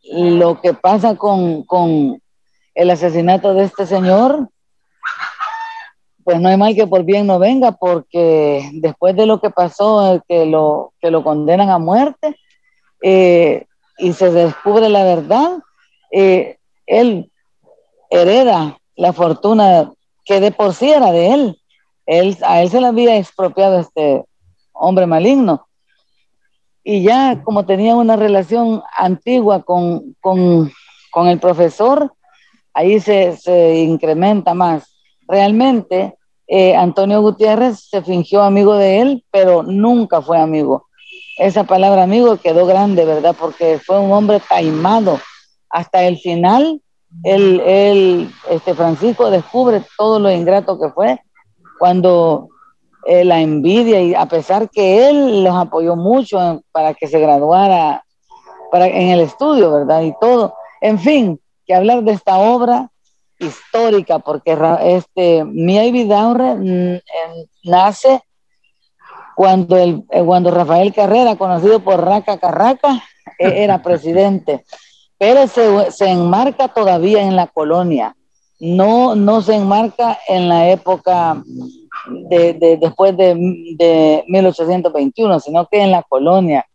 lo que pasa con el asesinato de este señor, pues no hay mal que por bien no venga, porque después de lo que pasó, que lo condenan a muerte, y se descubre la verdad, él hereda la fortuna que de por sí era de él. A él se le había expropiado este hombre maligno. Y ya como tenía una relación antigua con el profesor, ahí se incrementa más. Realmente, Antonio Gutiérrez se fingió amigo de él, pero nunca fue amigo. Esa palabra amigo quedó grande, ¿verdad? Porque fue un hombre taimado. Hasta el final, Francisco descubre todo lo ingrato que fue cuando la envidia, y a pesar que él los apoyó mucho para que se graduara en el estudio, ¿verdad? Y todo. En fin, que hablar de esta obra histórica, porque Mía y Vidaurre nace cuando Rafael Carrera, conocido por Raca Carraca, era presidente, pero se enmarca todavía en la colonia, no se enmarca en la época después de 1821, sino que en la colonia,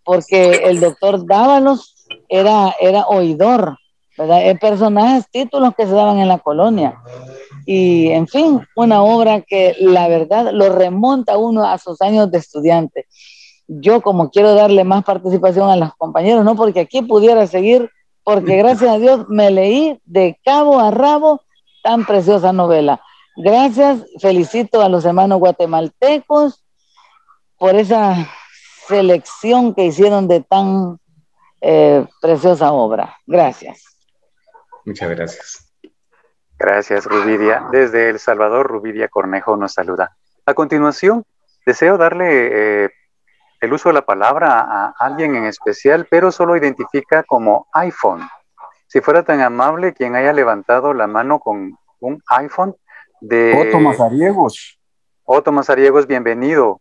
porque el doctor Dávalos era oidor, ¿verdad? Personajes, títulos que se daban en la colonia. Y, en fin, una obra que la verdad lo remonta uno a sus años de estudiante. Yo, como quiero darle más participación a los compañeros, no porque aquí pudiera seguir, porque gracias a Dios me leí de cabo a rabo tan preciosa novela. Gracias, felicito a los hermanos guatemaltecos por esa selección que hicieron de tan preciosa obra. Gracias. Muchas gracias. Gracias, Rubidia. Desde El Salvador, Rubidia Cornejo nos saluda. A continuación, deseo darle el uso de la palabra a alguien en especial, pero solo identifica como iPhone. Si fuera tan amable, quien haya levantado la mano con un iPhone de... Otto Mazariegos. Otto Mazariegos, bienvenido.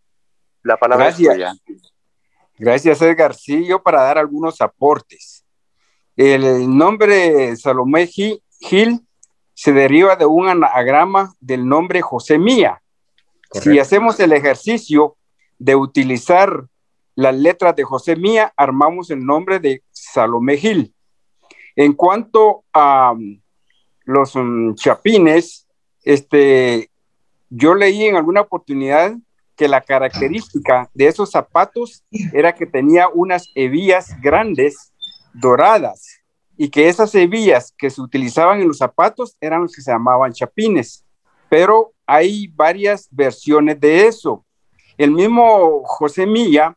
La palabra es tuya. Gracias, Edgar. Sí, yo para dar algunos aportes. El nombre Salomé Gil se deriva de un anagrama del nombre José Mía. Correcto. Si hacemos el ejercicio de utilizar las letras de José Mía, armamos el nombre de Salomé Gil. En cuanto a los chapines, yo leí en alguna oportunidad que la característica de esos zapatos era que tenía unas hebillas grandes, doradas, y que esas hebillas que se utilizaban en los zapatos eran los que se llamaban chapines. Pero hay varias versiones de eso. El mismo José Milla,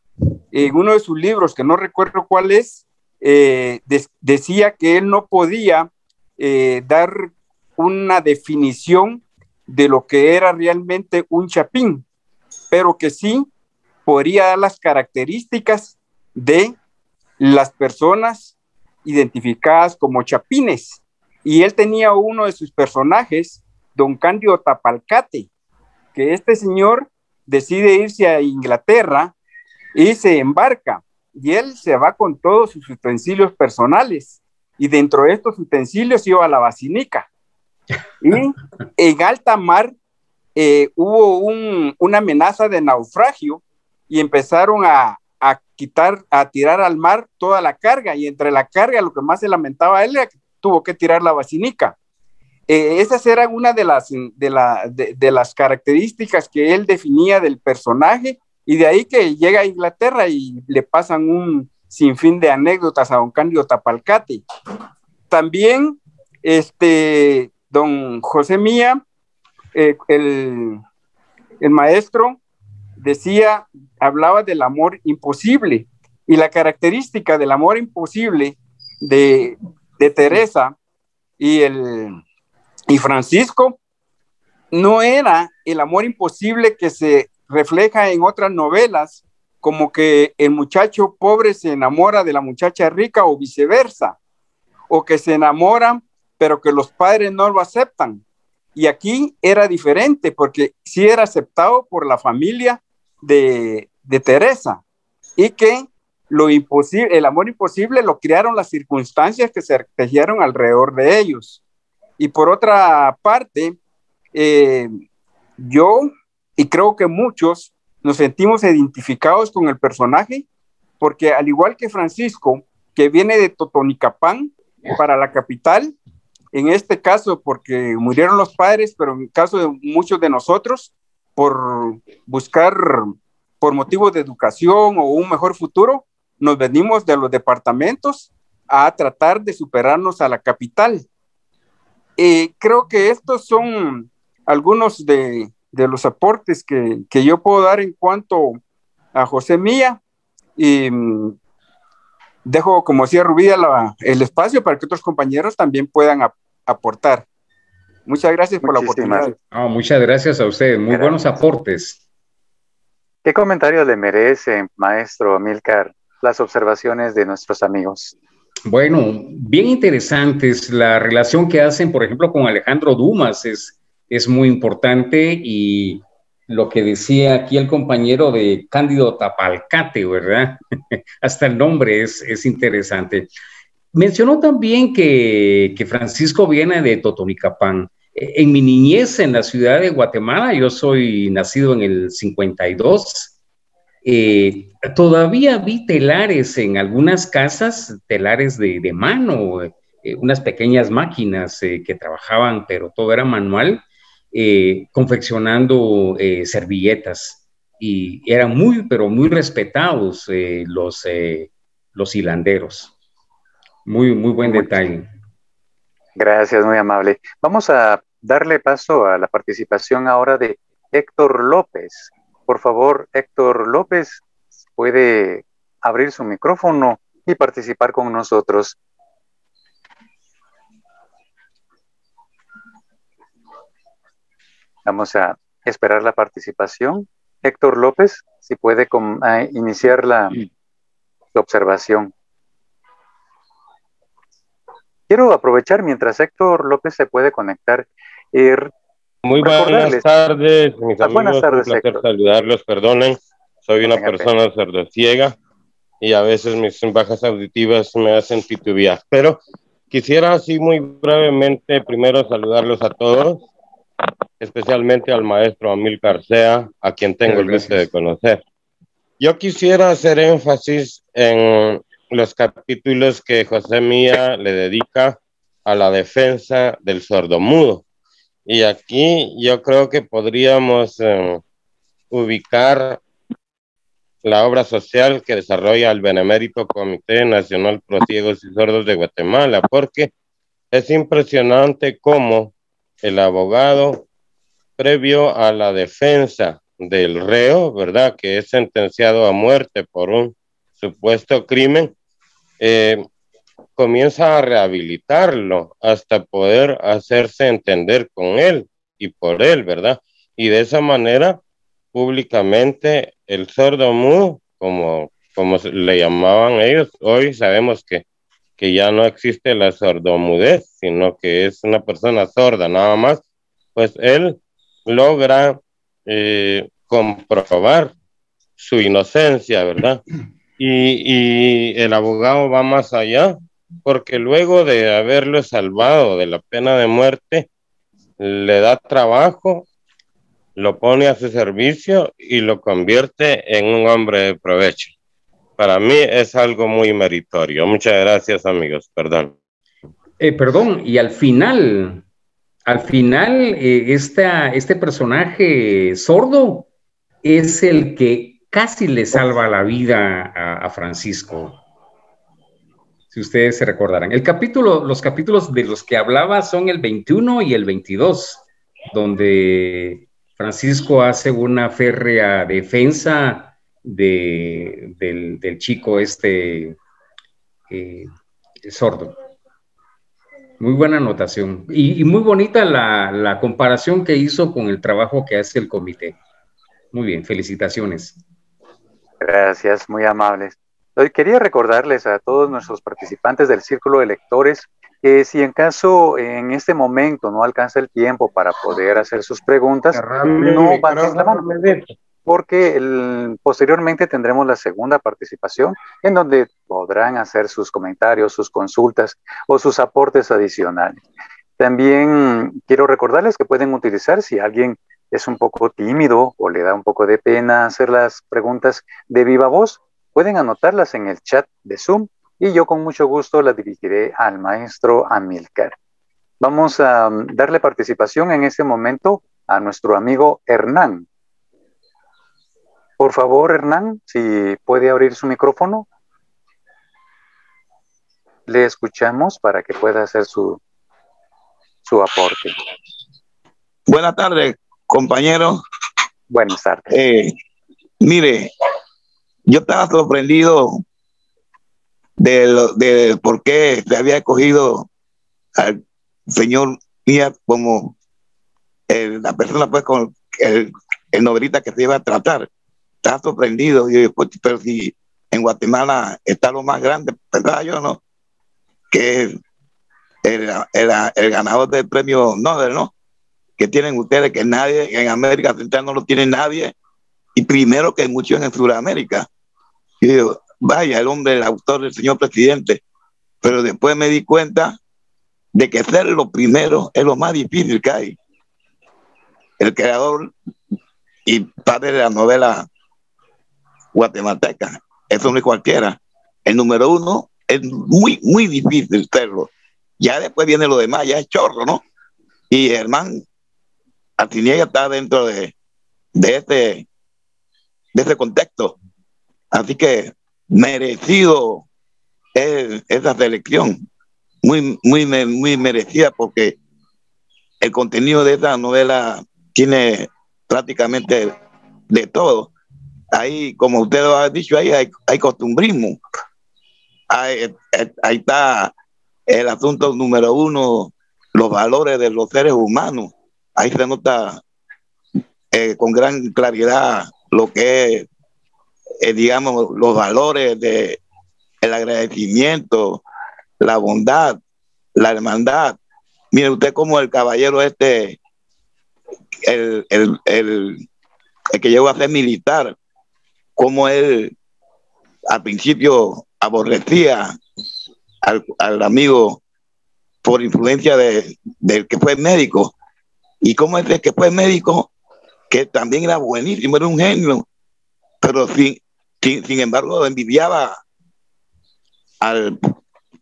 en uno de sus libros, que no recuerdo cuál es, decía que él no podía dar una definición de lo que era realmente un chapín, pero que sí podría dar las características de las personas identificadas como chapines. Y él tenía uno de sus personajes, don Cándido Tapalcate, que este señor decide irse a Inglaterra y se embarca, y él se va con todos sus utensilios personales, y dentro de estos utensilios iba la basinica. Y en alta mar hubo una amenaza de naufragio y empezaron a tirar al mar toda la carga, y entre la carga lo que más se lamentaba él era que tuvo que tirar la basinica. Esas eran una de las características que él definía del personaje, y de ahí que llega a Inglaterra y le pasan un sinfín de anécdotas a don Cándido Tapalcate. También don José Mía, el maestro, hablaba del amor imposible, y la característica del amor imposible de Teresa y Francisco no era el amor imposible que se refleja en otras novelas, como que el muchacho pobre se enamora de la muchacha rica o viceversa, o que se enamoran pero que los padres no lo aceptan. Y aquí era diferente, porque sí era aceptado por la familia de Teresa, y que el amor imposible lo crearon las circunstancias que se tejieron alrededor de ellos. Y por otra parte, yo, y creo que muchos, nos sentimos identificados con el personaje, porque al igual que Francisco, que viene de Totonicapán para la capital, en este caso porque murieron los padres, pero en el caso de muchos de nosotros, por buscar, por motivos de educación o un mejor futuro, nos venimos de los departamentos a tratar de superarnos a la capital. Creo que estos son algunos de los aportes que yo puedo dar en cuanto a José Mía, y dejo, como decía Rubí, el espacio para que otros compañeros también puedan aportar. Muchas gracias por la oportunidad. Muchas gracias a ustedes, muy buenos aportes. ¿Qué comentarios le merecen, maestro Amílcar, las observaciones de nuestros amigos? Bueno, bien interesantes. La relación que hacen, por ejemplo, con Alejandro Dumas es muy importante, y lo que decía aquí el compañero de Cándido Tapalcate, ¿verdad? Hasta el nombre es interesante. Mencionó también que Francisco viene de Totonicapán. En mi niñez en la ciudad de Guatemala, yo soy nacido en el 52, todavía vi telares en algunas casas, telares de mano, unas pequeñas máquinas que trabajaban, pero todo era manual, confeccionando servilletas, y eran pero muy respetados los hilanderos. Muy buen detalle. Gracias, muy amable. Vamos a darle paso a la participación ahora de Héctor López. Por favor, Héctor López, puede abrir su micrófono y participar con nosotros. Vamos a esperar la participación. Héctor López, si puede iniciar la observación. Quiero aprovechar mientras Héctor López se puede conectar. Muy buenas tardes, mis amigos. Buenas tardes, un placer Héctor. Saludarlos, perdonen. Soy una persona sordociega y a veces mis bajas auditivas me hacen titubear. Pero quisiera así muy brevemente primero saludarlos a todos, especialmente al maestro Amílcar Sea, a quien tengo el gusto de conocer. Yo quisiera hacer énfasis en los capítulos que José Mía le dedica a la defensa del sordomudo. Y aquí yo creo que podríamos ubicar la obra social que desarrolla el Benemérito Comité Nacional Pro Ciegos y Sordos de Guatemala, porque es impresionante cómo el abogado, previo a la defensa del reo, ¿verdad?, que es sentenciado a muerte por un supuesto crimen, comienza a rehabilitarlo hasta poder hacerse entender con él y por él, ¿verdad? Y de esa manera, públicamente, el sordo mudo, como le llamaban ellos, hoy sabemos que ya no existe la sordomudez, sino que es una persona sorda nada más, pues él logra comprobar su inocencia, ¿verdad? Y el abogado va más allá porque luego de haberlo salvado de la pena de muerte, le da trabajo, lo pone a su servicio y lo convierte en un hombre de provecho. Para mí es algo muy meritorio. Muchas gracias, amigos. Perdón. Perdón, y al final, este personaje sordo es el que casi le salva la vida a Francisco. Si ustedes se recordarán. Los capítulos de los que hablaba son el 21 y el 22, donde Francisco hace una férrea defensa del chico sordo. Muy buena anotación. Y muy bonita la comparación que hizo con el trabajo que hace el comité. Muy bien, felicitaciones. Gracias, muy amables. Hoy quería recordarles a todos nuestros participantes del Círculo de Lectores que si en caso en este momento no alcanza el tiempo para poder hacer sus preguntas, no bajen la mano, porque posteriormente tendremos la segunda participación en donde podrán hacer sus comentarios, sus consultas o sus aportes adicionales. También quiero recordarles que pueden utilizar, si alguien es un poco tímido o le da un poco de pena hacer las preguntas de viva voz, pueden anotarlas en el chat de Zoom y yo con mucho gusto las dirigiré al maestro Amílcar. Vamos a darle participación en este momento a nuestro amigo Hernán. Por favor, Hernán, si puede abrir su micrófono. Le escuchamos para que pueda hacer su aporte. Buenas tardes, compañero. Buenas tardes. Mire, yo estaba sorprendido de por qué se había escogido al señor Díaz como la persona pues con el novelista que se iba a tratar. Estaba sorprendido, pero si en Guatemala está lo más grande, pensaba yo, ¿no? Que el ganador del premio Nobel, ¿no? Que tienen ustedes, que nadie en América Central no lo tiene nadie, y primero que mucho en Sudamérica. Y digo, vaya, el hombre, el autor del señor presidente. Pero después me di cuenta de que ser lo primero es lo más difícil que hay. El creador y padre de la novela guatemalteca, eso no es cualquiera. El número uno es muy, muy difícil serlo. Ya después viene lo demás, ya es chorro, ¿no? Y Germán Arciniega está dentro de ese contexto. Así que merecido es esa selección, muy merecida, porque el contenido de esa novela tiene prácticamente de todo. Ahí, como usted lo ha dicho, ahí hay costumbrismo. Ahí está el asunto número uno, los valores de los seres humanos. Ahí se nota con gran claridad lo que es, digamos, los valores del agradecimiento, la bondad, la hermandad. Mire usted como el caballero el que llegó a ser militar, como él al principio aborrecía al amigo por influencia del que fue médico, y como ese que fue médico, que también era buenísimo, era un genio, pero sin embargo envidiaba al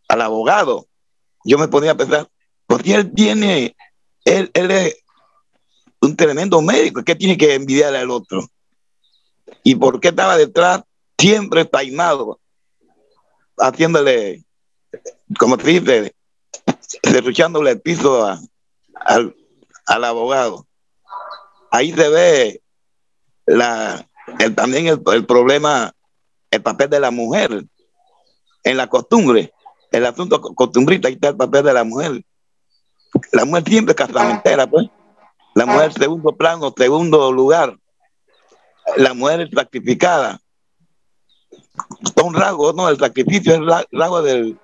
abogado. Yo me ponía a pensar, porque él es un tremendo médico, ¿qué tiene que envidiar al otro? ¿Y por qué estaba detrás siempre taimado, haciéndole, como se dice, derruchándole el piso al abogado? Ahí se ve también el problema, el papel de la mujer en la costumbre, el asunto costumbrista. Ahí está el papel de la mujer. La mujer siempre casamentera, pues. La mujer segundo plano, segundo lugar. La mujer es sacrificada. Son rasgos, ¿no? El sacrificio es rasgo del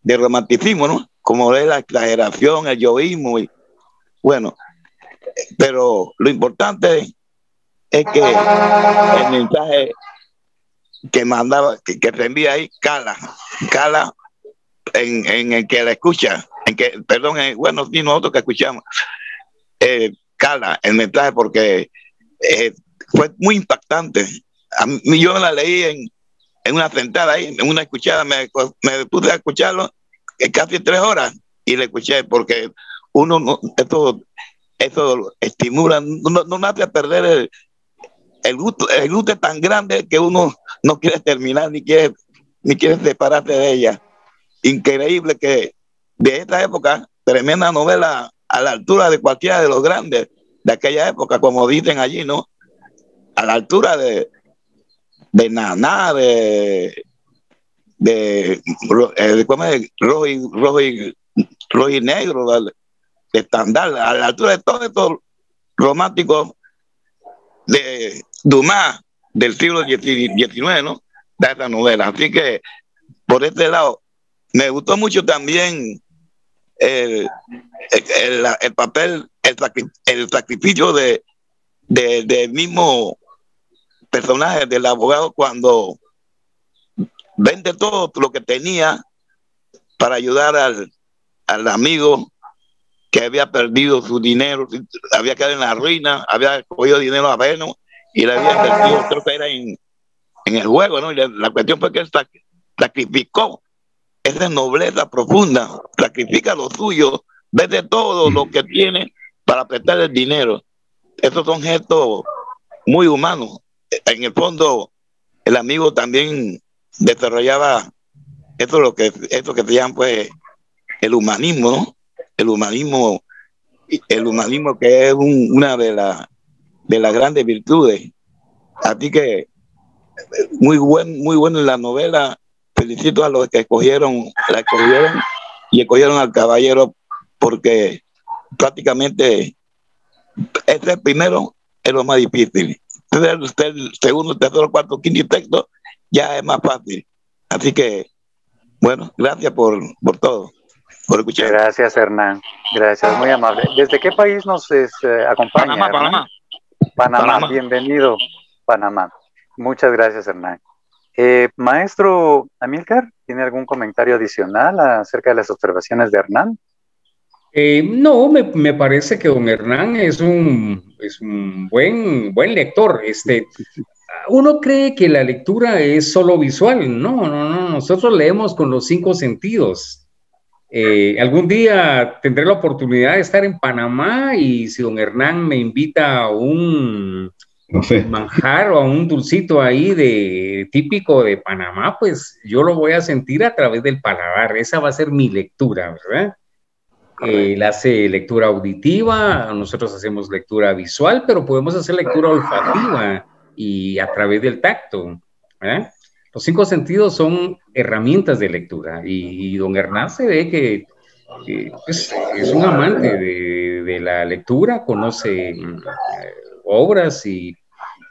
romanticismo, ¿no? Como es la exageración, el yoísmo. Y, bueno, pero lo importante es que el mensaje que mandaba, que te envía ahí, cala en el que la escucha, bueno, sí, nosotros que escuchamos, cala el mensaje porque fue muy impactante. A mí, yo la leí en una sentada ahí, en una escuchada, me puse a escucharlo casi 3 horas y le escuché porque uno, eso estimula, no hace perder el gusto es tan grande que uno no quiere terminar ni quiere separarse de ella. Increíble que de esta época, tremenda novela a la altura de cualquiera de los grandes de aquella época, como dicen allí, ¿no? A la altura de Naná, de rojo y negro, de Stendhal, a la altura de todos estos románticos de Dumas del siglo XIX, ¿no? De esta novela. Así que, por este lado, me gustó mucho también el papel, el sacrificio del mismo personaje, del abogado, cuando vende todo lo que tenía para ayudar al amigo que había perdido su dinero, había quedado en la ruina, había cogido dinero ajeno y le había invertido, creo que era en el juego, ¿no? Y la cuestión fue que él sacrificó esa nobleza profunda, sacrifica lo suyo, vende todo lo que tiene para prestar el dinero. Esos son gestos muy humanos. En el fondo, el amigo también desarrollaba eso que se llama, pues, el humanismo, ¿no? El humanismo que es una de las grandes virtudes. Así que muy bueno en la novela. Felicito a los que la escogieron al caballero, porque prácticamente ese primero es lo más difícil. El segundo, tercero, cuarto, quinto y sexto ya es más fácil. Así que, bueno, gracias por todo. Por escuchar. Gracias, Hernán. Gracias, muy amable. ¿Desde qué país nos acompaña? Panamá. Bienvenido, Panamá. Muchas gracias, Hernán. Maestro Amílcar, ¿tiene algún comentario adicional acerca de las observaciones de Hernán? No, me parece que don Hernán es un buen lector. Uno cree que la lectura es solo visual. No, nosotros leemos con los 5 sentidos. Algún día tendré la oportunidad de estar en Panamá y si don Hernán me invita a un manjar o a un dulcito ahí típico de Panamá, pues yo lo voy a sentir a través del paladar. Esa va a ser mi lectura, ¿verdad? Él hace lectura auditiva, nosotros hacemos lectura visual, pero podemos hacer lectura olfativa y a través del tacto, ¿verdad? Los 5 sentidos son herramientas de lectura y don Hernán se ve que pues, es un amante de la lectura, conoce obras y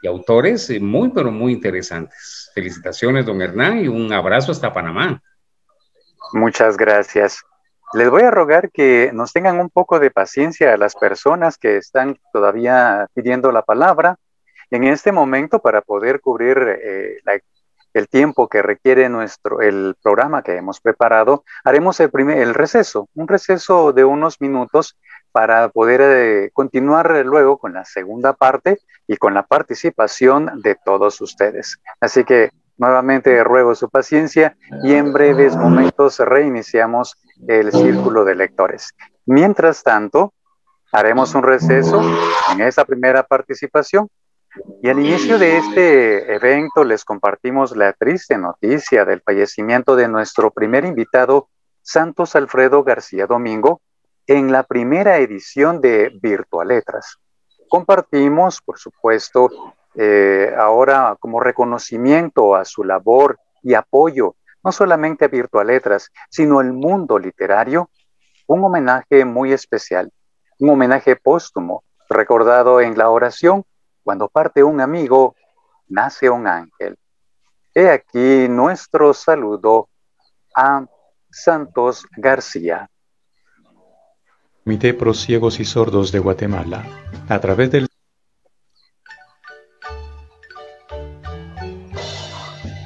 autores muy, pero muy interesantes. Felicitaciones, don Hernán, y un abrazo hasta Panamá. Muchas gracias. Les voy a rogar que nos tengan un poco de paciencia a las personas que están todavía pidiendo la palabra en este momento para poder cubrir el tiempo que requiere el programa que hemos preparado. Haremos el receso, un receso de unos minutos para poder continuar luego con la segunda parte y con la participación de todos ustedes. Así que nuevamente ruego su paciencia y en breves momentos reiniciamos el círculo de lectores. Mientras tanto, haremos un receso en esta primera participación y al inicio de este evento les compartimos la triste noticia del fallecimiento de nuestro primer invitado, Santos Alfredo García Domingo, en la primera edición de Virtualetras. Compartimos, por supuesto, ahora como reconocimiento a su labor y apoyo, no solamente a Virtualetras, sino al mundo literario, un homenaje muy especial, un homenaje póstumo, recordado en la oración: cuando parte un amigo, nace un ángel. He aquí nuestro saludo a Santos García. Comité Pro Ciegos y Sordos de Guatemala, a través del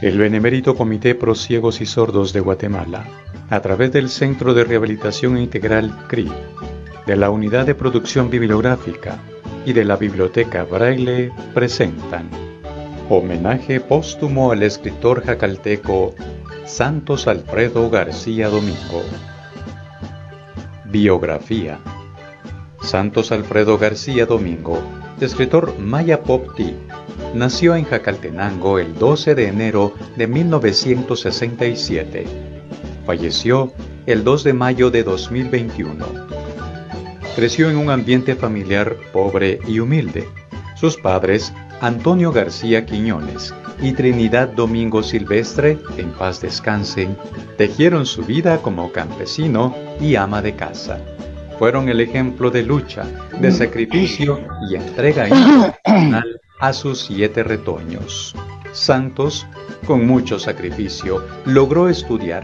El Benemérito Comité Pro Ciegos y Sordos de Guatemala, a través del Centro de Rehabilitación Integral CRI, de la Unidad de Producción Bibliográfica y de la Biblioteca Braille, presentan homenaje póstumo al escritor jacalteco Santos Alfredo García Domingo. Biografía. Santos Alfredo García Domingo, escritor maya poptí, nació en Jacaltenango el 12 de enero de 1967. Falleció el 2 de mayo de 2021. Creció en un ambiente familiar pobre y humilde. Sus padres, Antonio García Quiñones y Trinidad Domingo Silvestre, en paz descansen, tejieron su vida como campesino y ama de casa. Fueron el ejemplo de lucha, de sacrificio y entrega incondicional a sus 7 retoños. Santos, con mucho sacrificio, logró estudiar.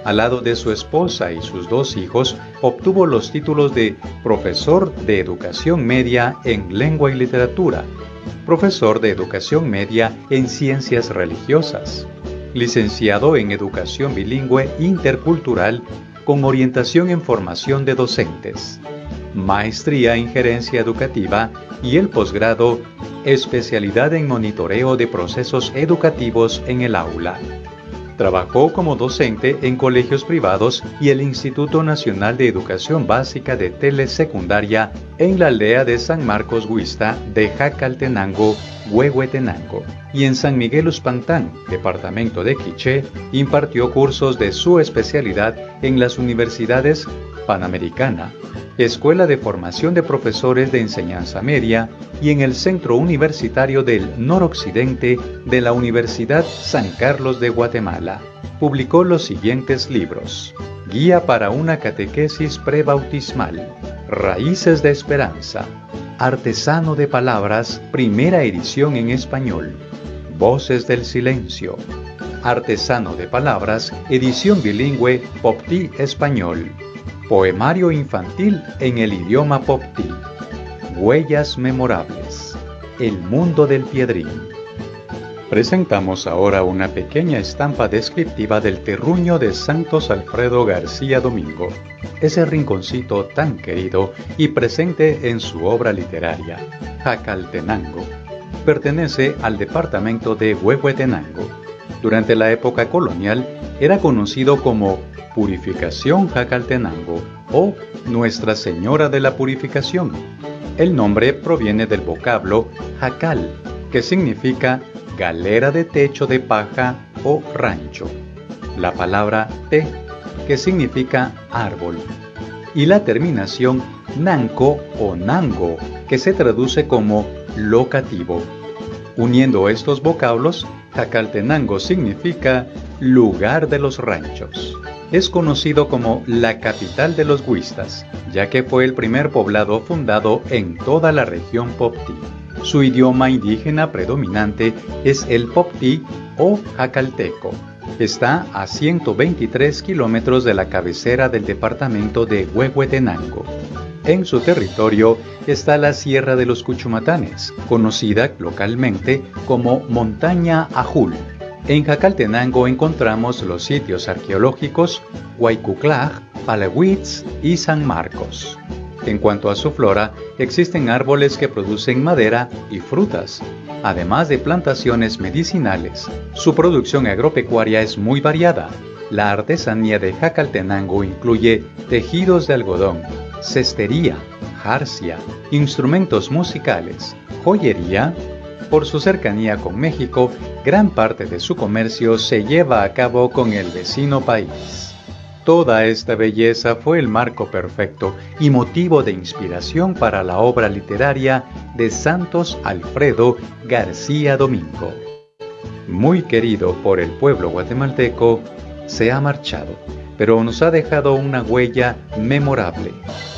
Al lado de su esposa y sus 2 hijos, obtuvo los títulos de profesor de educación media en lengua y literatura, profesor de educación media en ciencias religiosas, licenciado en educación bilingüe intercultural con orientación en formación de docentes, maestría en gerencia educativa y el posgrado, especialidad en monitoreo de procesos educativos en el aula. Trabajó como docente en colegios privados y el Instituto Nacional de Educación Básica de Telesecundaria en la aldea de San Marcos Huista de Jacaltenango, Huehuetenango, y en San Miguel Uspantán, departamento de Quiché, impartió cursos de su especialidad en las universidades Panamericana, Escuela de Formación de Profesores de Enseñanza Media y en el Centro Universitario del Noroccidente de la Universidad San Carlos de Guatemala. Publicó los siguientes libros: Guía para una catequesis prebautismal, Raíces de Esperanza, Artesano de Palabras, primera edición en español, Voces del Silencio, Artesano de Palabras, edición bilingüe poptí español, Poemario infantil en el idioma poptí, Huellas memorables, El mundo del piedrín. Presentamos ahora una pequeña estampa descriptiva del terruño de Santos Alfredo García Domingo, ese rinconcito tan querido y presente en su obra literaria, Jacaltenango. Pertenece al departamento de Huehuetenango. Durante la época colonial era conocido como Purificación Jacaltenango o Nuestra Señora de la Purificación. El nombre proviene del vocablo jacal, que significa galera de techo de paja o rancho, la palabra te, que significa árbol, y la terminación nanco o nango, que se traduce como locativo. Uniendo estos vocablos, Jacaltenango significa lugar de los ranchos. Es conocido como la capital de los huistas, ya que fue el primer poblado fundado en toda la región poptí. Su idioma indígena predominante es el poptí o jacalteco. Está a 123 kilómetros de la cabecera del departamento de Huehuetenango. En su territorio está la Sierra de los Cuchumatanes, conocida localmente como Montaña Ajul. En Jacaltenango encontramos los sitios arqueológicos Huaycuclaj, Palahuitz y San Marcos. En cuanto a su flora, existen árboles que producen madera y frutas, además de plantaciones medicinales. Su producción agropecuaria es muy variada. La artesanía de Jacaltenango incluye tejidos de algodón, cestería, jarcia, instrumentos musicales, joyería. Por su cercanía con México, gran parte de su comercio se lleva a cabo con el vecino país. Toda esta belleza fue el marco perfecto y motivo de inspiración para la obra literaria de Santos Alfredo García Domingo. Muy querido por el pueblo guatemalteco, se ha marchado, pero nos ha dejado una huella memorable.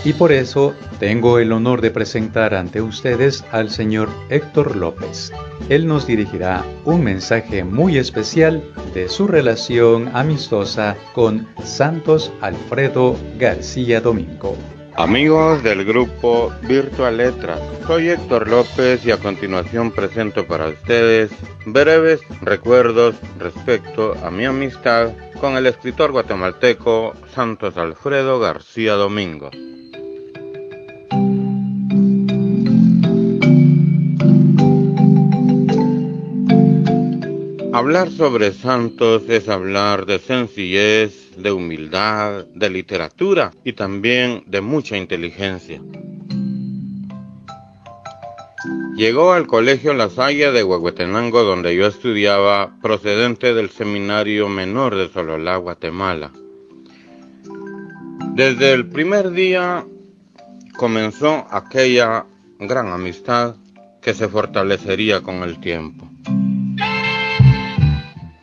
Y por eso tengo el honor de presentar ante ustedes al señor Héctor López. Él nos dirigirá un mensaje muy especial de su relación amistosa con Santos Alfredo García Domingo. Amigos del grupo Virtual Letras, soy Héctor López y a continuación presento para ustedes breves recuerdos respecto a mi amistad con el escritor guatemalteco Santos Alfredo García Domingo. Hablar sobre Santos es hablar de sencillez, de humildad, de literatura y también de mucha inteligencia. Llegó al Colegio La Salle de Huehuetenango, donde yo estudiaba, procedente del Seminario Menor de Sololá, Guatemala. Desde el primer día comenzó aquella gran amistad que se fortalecería con el tiempo.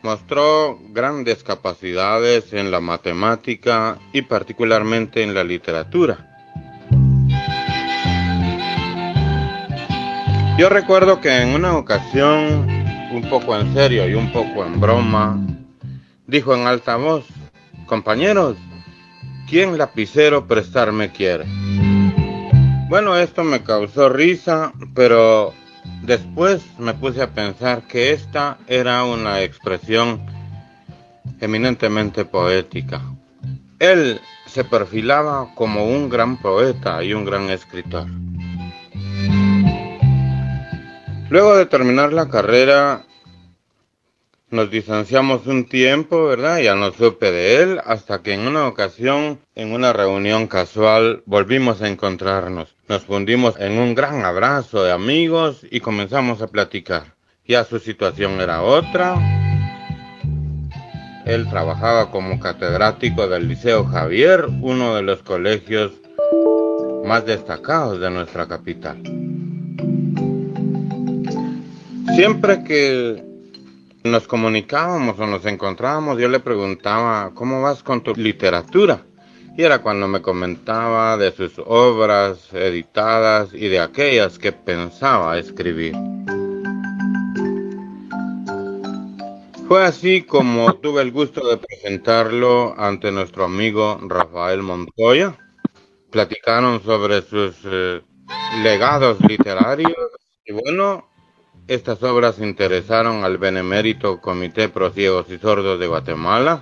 Mostró grandes capacidades en la matemática y particularmente en la literatura. Yo recuerdo que en una ocasión, un poco en serio y un poco en broma, dijo en alta voz: compañeros, ¿quién lapicero prestarme quiere? Bueno, esto me causó risa, pero después me puse a pensar que esta era una expresión eminentemente poética. Él se perfilaba como un gran poeta y un gran escritor. Luego de terminar la carrera, nos distanciamos un tiempo, ¿verdad? Ya no supe de él, hasta que en una ocasión, en una reunión casual, volvimos a encontrarnos. Nos fundimos en un gran abrazo de amigos y comenzamos a platicar. Ya su situación era otra. Él trabajaba como catedrático del Liceo Javier, uno de los colegios más destacados de nuestra capital. Siempre que nos comunicábamos o nos encontrábamos, yo le preguntaba: ¿cómo vas con tu literatura? Y era cuando me comentaba de sus obras editadas y de aquellas que pensaba escribir. Fue así como tuve el gusto de presentarlo ante nuestro amigo Rafael Montoya. Platicaron sobre sus legados literarios y bueno, estas obras interesaron al Benemérito Comité Pro Ciegos y Sordos de Guatemala.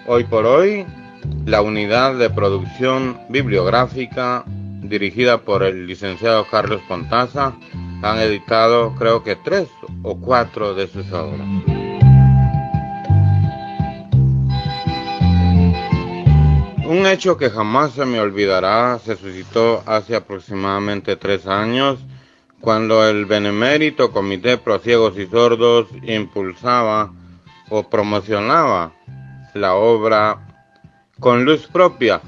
Hoy por hoy, la unidad de producción bibliográfica dirigida por el licenciado Carlos Pontaza han editado creo que 3 o 4 de sus obras. Un hecho que jamás se me olvidará se suscitó hace aproximadamente 3 años, cuando el Benemérito Comité Pro Ciegos y Sordos impulsaba o promocionaba la obra Con Luz Propia,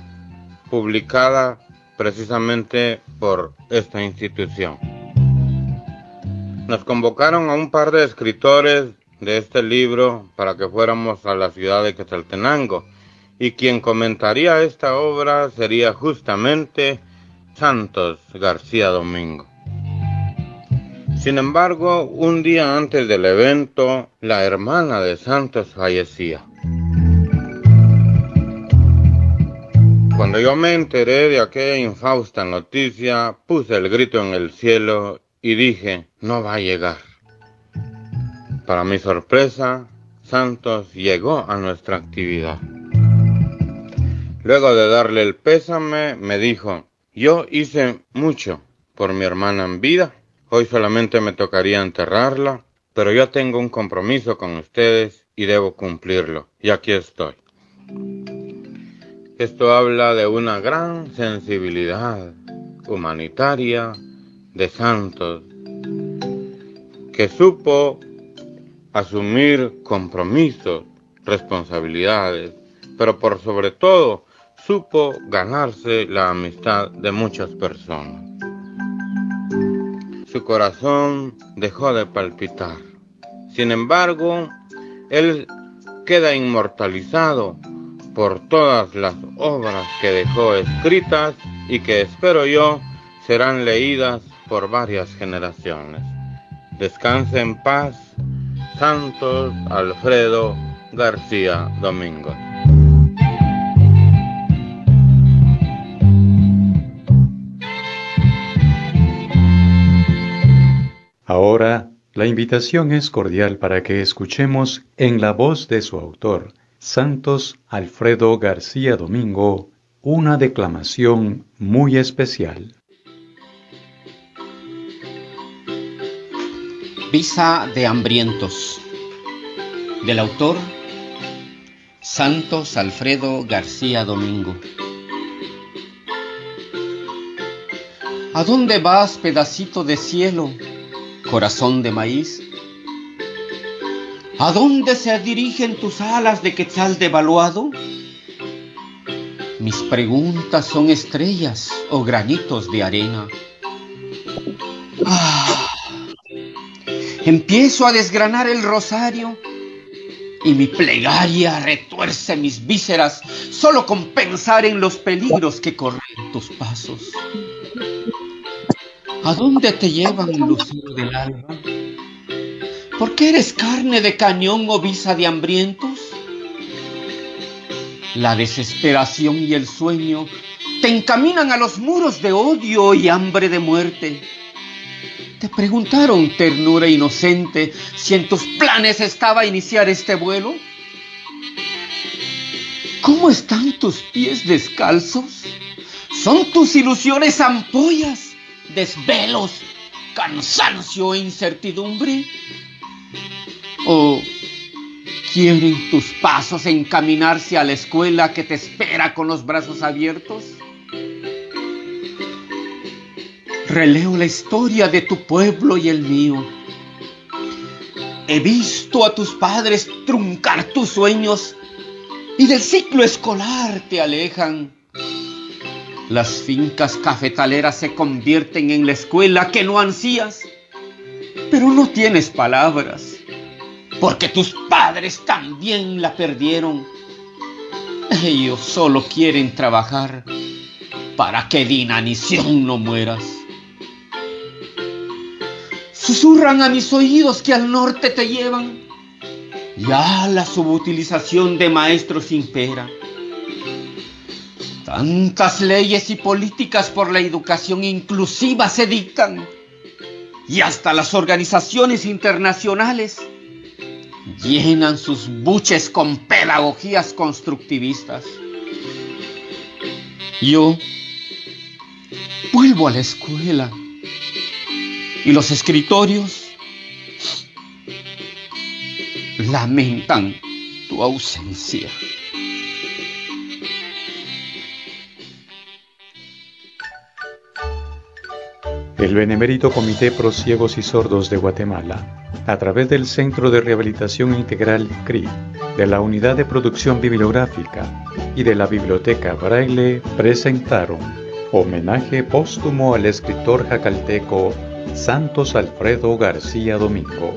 publicada precisamente por esta institución. Nos convocaron a un par de escritores de este libro para que fuéramos a la ciudad de Quetzaltenango, y quien comentaría esta obra sería justamente Santos García Domingo. Sin embargo, un día antes del evento, la hermana de Santos fallecía. Cuando yo me enteré de aquella infausta noticia, puse el grito en el cielo y dije: no va a llegar. Para mi sorpresa, Santos llegó a nuestra actividad. Luego de darle el pésame, me dijo: yo hice mucho por mi hermana en vida. Hoy solamente me tocaría enterrarla, pero yo tengo un compromiso con ustedes y debo cumplirlo. Y aquí estoy. Esto habla de una gran sensibilidad humanitaria de Santos, que supo asumir compromisos, responsabilidades, pero por sobre todo supo ganarse la amistad de muchas personas. Su corazón dejó de palpitar. Sin embargo, él queda inmortalizado por todas las obras que dejó escritas y que espero yo serán leídas por varias generaciones. Descanse en paz, Santos Alfredo García Domingo. La invitación es cordial para que escuchemos en la voz de su autor, Santos Alfredo García Domingo, una declamación muy especial. Visa de hambrientos, del autor Santos Alfredo García Domingo. ¿A dónde vas, pedacito de cielo, corazón de maíz? ¿A dónde se dirigen tus alas de quetzal devaluado? Mis preguntas son estrellas o granitos de arena. Empiezo a desgranar el rosario y mi plegaria retuerce mis vísceras solo con pensar en los peligros que corren tus pasos. ¿A dónde te llevan, lucero del alba? ¿Por qué eres carne de cañón o visa de hambrientos? La desesperación y el sueño te encaminan a los muros de odio y hambre de muerte. ¿Te preguntaron, ternura inocente, si en tus planes estaba iniciar este vuelo? ¿Cómo están tus pies descalzos? ¿Son tus ilusiones ampollas, desvelos, cansancio e incertidumbre? ¿O quieren tus pasos encaminarse a la escuela que te espera con los brazos abiertos? Releo la historia de tu pueblo y el mío. He visto a tus padres truncar tus sueños y del ciclo escolar te alejan. Las fincas cafetaleras se convierten en la escuela que no ansías, pero no tienes palabras, porque tus padres también la perdieron. Ellos solo quieren trabajar para que de inanición no mueras. Susurran a mis oídos que al norte te llevan. Ya la subutilización de maestros impera. Tantas leyes y políticas por la educación inclusiva se dictan. Y hasta las organizaciones internacionales llenan sus buches con pedagogías constructivistas. Yo vuelvo a la escuela y los escritorios lamentan tu ausencia. El Benemérito Comité Pro Ciegos y Sordos de Guatemala, a través del Centro de Rehabilitación Integral CRI, de la Unidad de Producción Bibliográfica y de la Biblioteca Braille, presentaron homenaje póstumo al escritor jacalteco Santos Alfredo García Domingo.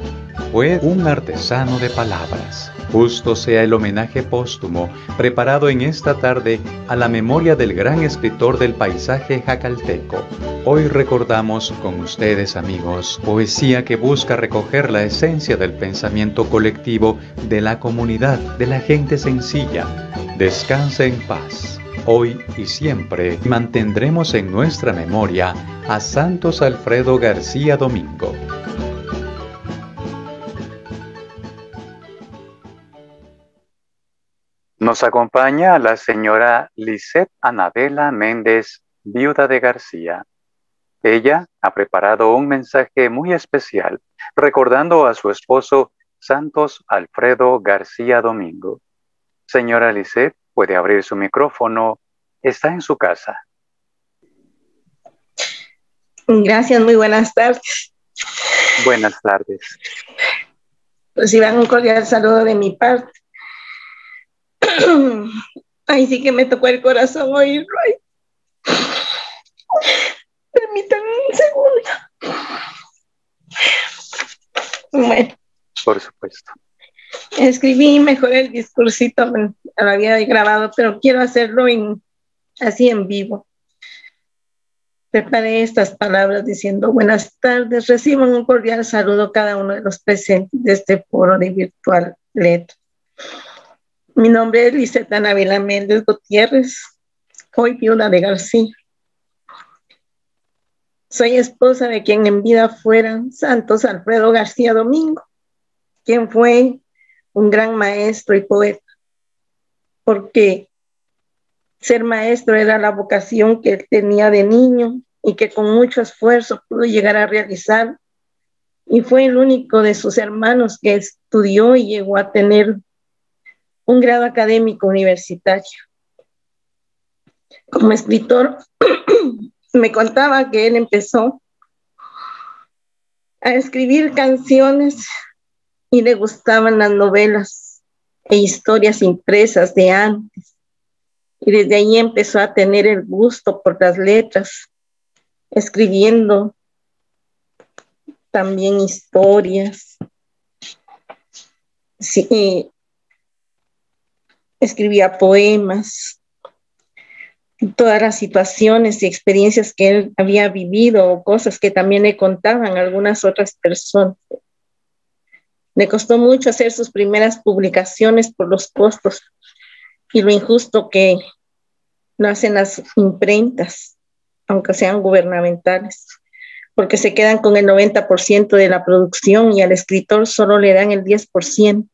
Fue un artesano de palabras. Justo sea el homenaje póstumo preparado en esta tarde a la memoria del gran escritor del paisaje jacalteco. Hoy recordamos con ustedes, amigos, poesía que busca recoger la esencia del pensamiento colectivo de la comunidad, de la gente sencilla. Descanse en paz. Hoy y siempre mantendremos en nuestra memoria a Santos Alfredo García Domingo. Nos acompaña la señora Lisette Anabela Méndez, viuda de García. Ella ha preparado un mensaje muy especial, recordando a su esposo Santos Alfredo García Domingo. Señora Lisette, puede abrir su micrófono. Está en su casa. Gracias, muy buenas tardes. Buenas tardes. Reciban un cordial saludo de mi parte. Ay, sí que me tocó el corazón oírlo. Permítanme un segundo. Bueno. Por supuesto. Escribí mejor el discursito, lo había grabado, pero quiero hacerlo así en vivo. Preparé estas palabras diciendo: buenas tardes, reciban un cordial saludo cada uno de los presentes de este foro de virtual LED. Mi nombre es Lisette Anabela Méndez Gutiérrez, hoy viuda de García. Soy esposa de quien en vida fuera Santos Alfredo García Domingo, quien fue un gran maestro y poeta, porque ser maestro era la vocación que él tenía de niño y que con mucho esfuerzo pudo llegar a realizar, y fue el único de sus hermanos que estudió y llegó a tener un grado académico universitario. Como escritor, me contaba que él empezó a escribir canciones y le gustaban las novelas e historias impresas de antes. Y desde ahí empezó a tener el gusto por las letras, escribiendo también historias. Sí, escribía poemas, todas las situaciones y experiencias que él había vivido o cosas que también le contaban algunas otras personas. Le costó mucho hacer sus primeras publicaciones por los costos y lo injusto que lo hacen las imprentas, aunque sean gubernamentales, porque se quedan con el 90% de la producción y al escritor solo le dan el 10%.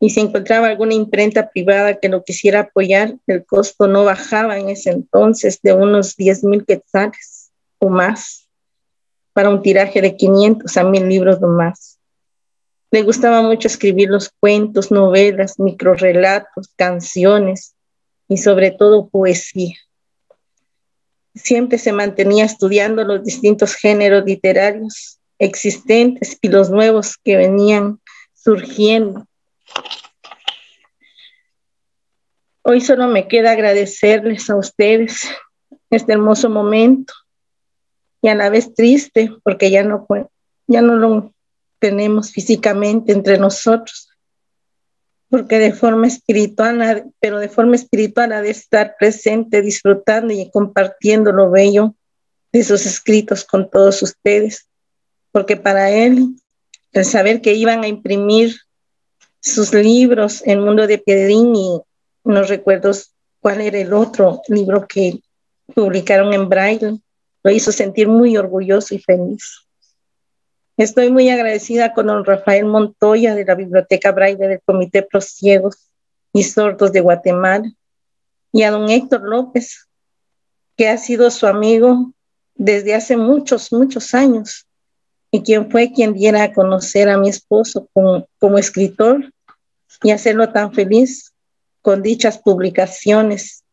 Y si encontraba alguna imprenta privada que lo quisiera apoyar, el costo no bajaba en ese entonces de unos 10,000 quetzales o más, para un tiraje de 500 a 1,000 libros o más. Le gustaba mucho escribir los cuentos, novelas, microrrelatos, canciones y sobre todo poesía. Siempre se mantenía estudiando los distintos géneros literarios existentes y los nuevos que venían surgiendo. Hoy solo me queda agradecerles a ustedes este hermoso momento y a la vez triste porque ya no lo tenemos físicamente entre nosotros, porque de forma espiritual ha de estar presente, disfrutando y compartiendo lo bello de sus escritos con todos ustedes, porque para él el saber que iban a imprimir sus libros en Mundo de Piedrín, y no recuerdo cuál era el otro libro que publicaron en braille, lo hizo sentir muy orgulloso y feliz. Estoy muy agradecida con don Rafael Montoya de la Biblioteca Braille del Comité Pro Ciegos y Sordos de Guatemala, y a don Héctor López, que ha sido su amigo desde hace muchos años, y quien fue quien diera a conocer a mi esposo como escritor y hacerlo tan feliz con dichas publicaciones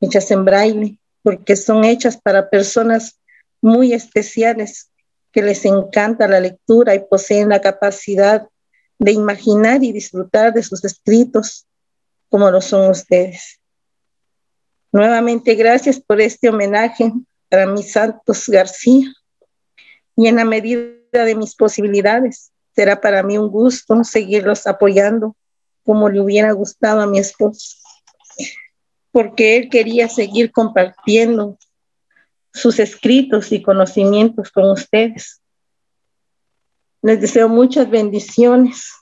hechas en braille, porque son hechas para personas muy especiales que les encanta la lectura y poseen la capacidad de imaginar y disfrutar de sus escritos como lo son ustedes. Nuevamente, gracias por este homenaje para mi Santos García, y en la medida de mis posibilidades será para mí un gusto seguirlos apoyando como le hubiera gustado a mi esposo, porque él quería seguir compartiendo sus escritos y conocimientos con ustedes. Les deseo muchas bendiciones,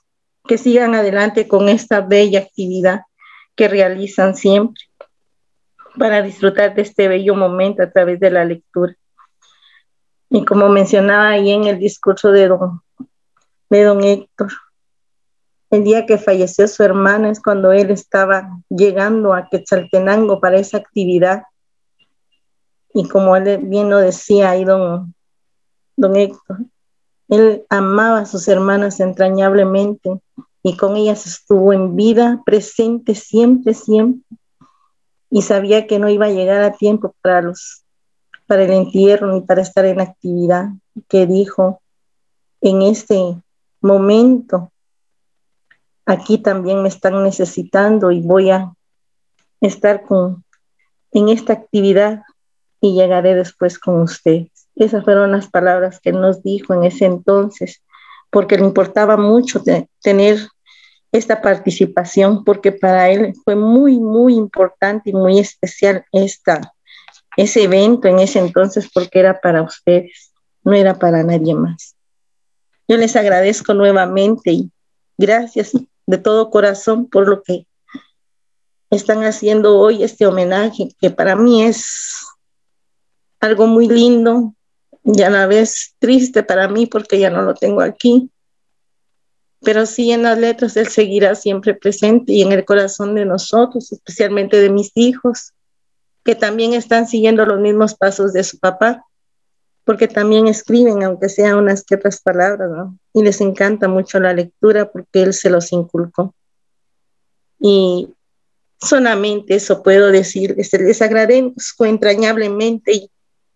que sigan adelante con esta bella actividad que realizan siempre para disfrutar de este bello momento a través de la lectura. Y como mencionaba ahí en el discurso de don Héctor, el día que falleció su hermana es cuando él estaba llegando a Quetzaltenango para esa actividad. Y como él bien lo decía ahí don Héctor, él amaba a sus hermanas entrañablemente y con ellas estuvo en vida, presente siempre, y sabía que no iba a llegar a tiempo para el entierro ni para estar en la actividad, que dijo: en este momento aquí también me están necesitando y voy a estar en esta actividad y llegaré después con ustedes. Esas fueron las palabras que él nos dijo en ese entonces, porque le importaba mucho tener esta participación, porque para él fue muy importante y muy especial ese evento en ese entonces, porque era para ustedes, no era para nadie más. Yo les agradezco nuevamente y gracias de todo corazón por lo que están haciendo hoy, este homenaje, que para mí es algo muy lindo y a la vez triste para mí porque ya no lo tengo aquí. Pero sí, en las letras Él seguirá siempre presente y en el corazón de nosotros, especialmente de mis hijos, que también están siguiendo los mismos pasos de su papá, porque también escriben, aunque sean unas que otras palabras, ¿no? Y les encanta mucho la lectura porque Él se los inculcó. Y solamente eso puedo decirles, les agradezco entrañablemente y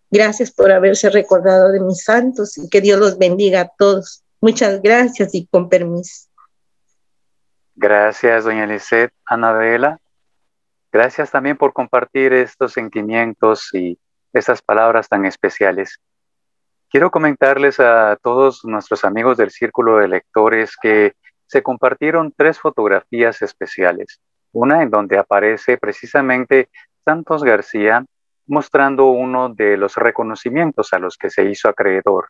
gracias por haberse recordado de mis santos y que Dios los bendiga a todos. Muchas gracias y con permiso. Gracias, doña Lisette. Anabela, gracias también por compartir estos sentimientos y estas palabras tan especiales. Quiero comentarles a todos nuestros amigos del Círculo de Lectores que se compartieron 3 fotografías especiales. Una en donde aparece precisamente Santos García mostrando uno de los reconocimientos a los que se hizo acreedor.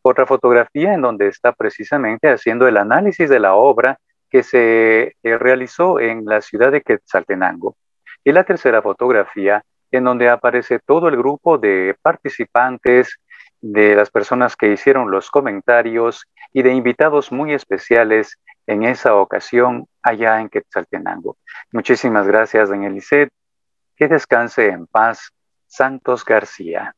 Otra fotografía en donde está precisamente haciendo el análisis de la obra que se realizó en la ciudad de Quetzaltenango. Y la tercera fotografía en donde aparece todo el grupo de participantes, de las personas que hicieron los comentarios y de invitados muy especiales en esa ocasión allá en Quetzaltenango. Muchísimas gracias, doña Lisette. Que descanse en paz, Santos García.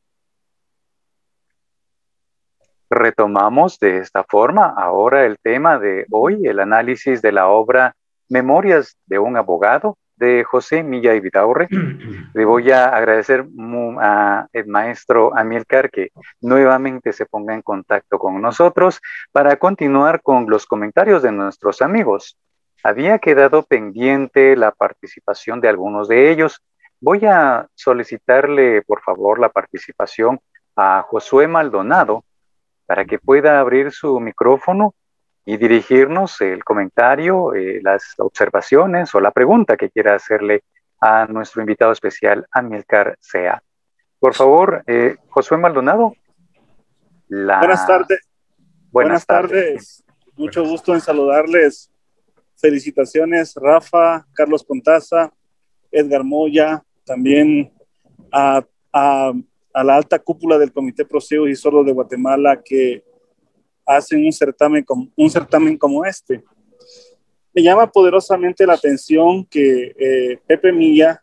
Retomamos de esta forma ahora el tema de hoy, el análisis de la obra Memorias de un abogado de José Milla y Vidaurre. Le voy a agradecer al maestro Amílcar que nuevamente se ponga en contacto con nosotros para continuar con los comentarios de nuestros amigos. Había quedado pendiente la participación de algunos de ellos. Voy a solicitarle, por favor, la participación a Josué Maldonado para que pueda abrir su micrófono y dirigirnos el comentario, las observaciones o la pregunta que quiera hacerle a nuestro invitado especial, Amílcar Sea. Por favor, Josué Maldonado. Buenas tardes. Buenas tardes. Mucho gusto en saludarles. Felicitaciones, Rafa, Carlos Contaza, Edgar Moya, también a la alta cúpula del Comité Pro Ciegos y Sordos de Guatemala que hacen un certamen como este. Me llama poderosamente la atención que Pepe Milla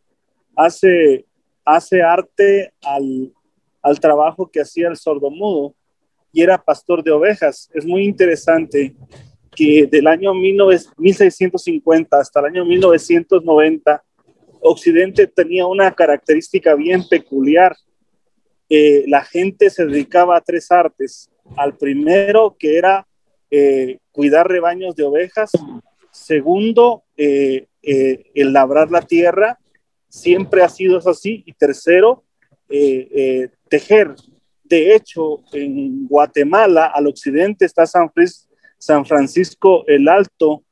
hace arte al trabajo que hacía el sordomudo y era pastor de ovejas. Es muy interesante que del año 1650 hasta el año 1990, Occidente tenía una característica bien peculiar. La gente se dedicaba a 3 artes. Al primero, que era cuidar rebaños de ovejas. Segundo, el labrar la tierra. Siempre ha sido así. Y tercero, tejer. De hecho, en Guatemala, al occidente, está San Francisco el Alto,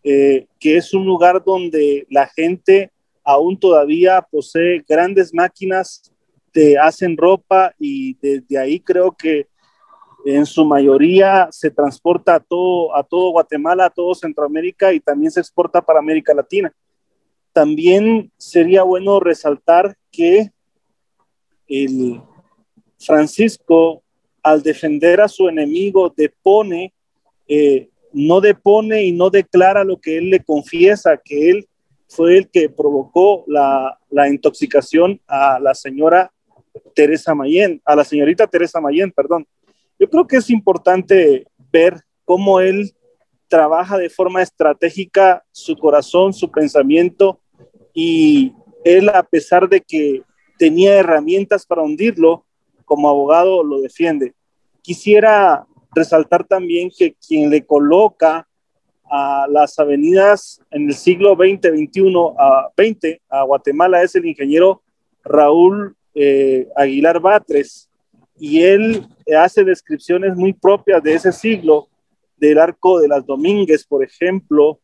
que es un lugar donde la gente aún todavía posee grandes máquinas hacen ropa y desde ahí creo que en su mayoría se transporta a todo Guatemala, a todo Centroamérica y también se exporta para América Latina. También sería bueno resaltar que el Francisco, al defender a su enemigo, no depone y no declara lo que él le confiesa, que él fue el que provocó la intoxicación a la señorita Teresa Mayén. Yo creo que es importante ver cómo él trabaja de forma estratégica su corazón, su pensamiento, y él, a pesar de que tenía herramientas para hundirlo, como abogado lo defiende. Quisiera resaltar también que quien le coloca a las avenidas en el siglo XX a Guatemala es el ingeniero Raúl Aguilar Batres, y él hace descripciones muy propias de ese siglo, del Arco de las Domínguez, por ejemplo,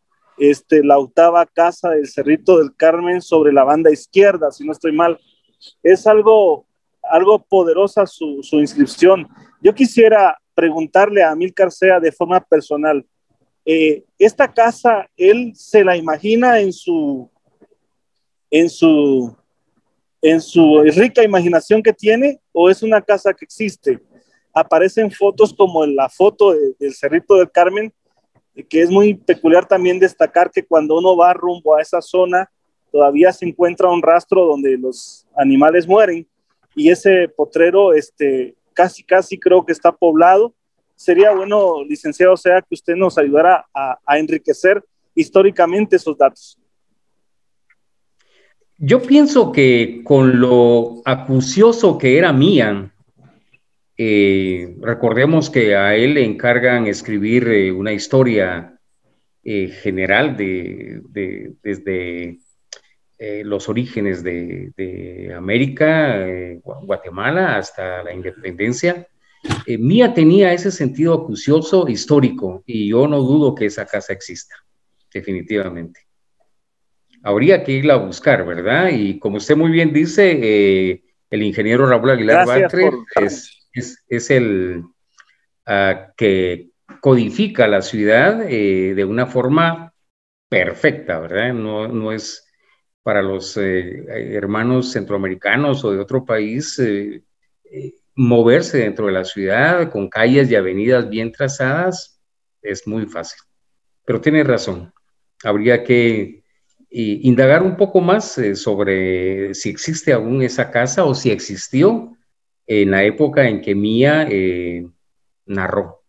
la octava casa del Cerrito del Carmen sobre la banda izquierda, si no estoy mal. Es algo poderosa su inscripción. Yo quisiera preguntarle a Amílcar Sea de forma personal, esta casa, ¿él se la imagina en su rica imaginación que tiene, o es una casa que existe? Aparecen fotos como la foto del Cerrito del Carmen, que es muy peculiar también destacar que cuando uno va rumbo a esa zona, todavía se encuentra un rastro donde los animales mueren, y ese potrero casi creo que está poblado. Sería bueno, licenciado Sea, que usted nos ayudara a enriquecer históricamente esos datos. Yo pienso que con lo acucioso que era Mía, recordemos que a él le encargan escribir una historia general desde los orígenes de América, Guatemala, hasta la independencia. Mía tenía ese sentido acucioso histórico, y yo no dudo que esa casa exista, definitivamente. Habría que irla a buscar, ¿verdad? Y como usted muy bien dice, el ingeniero Raúl Aguilar Bartre es el que codifica la ciudad de una forma perfecta, ¿verdad? No es para los hermanos centroamericanos o de otro país moverse dentro de la ciudad con calles y avenidas bien trazadas es muy fácil. Pero tiene razón, habría que indagar un poco más sobre si existe aún esa casa o si existió en la época en que Mía narró.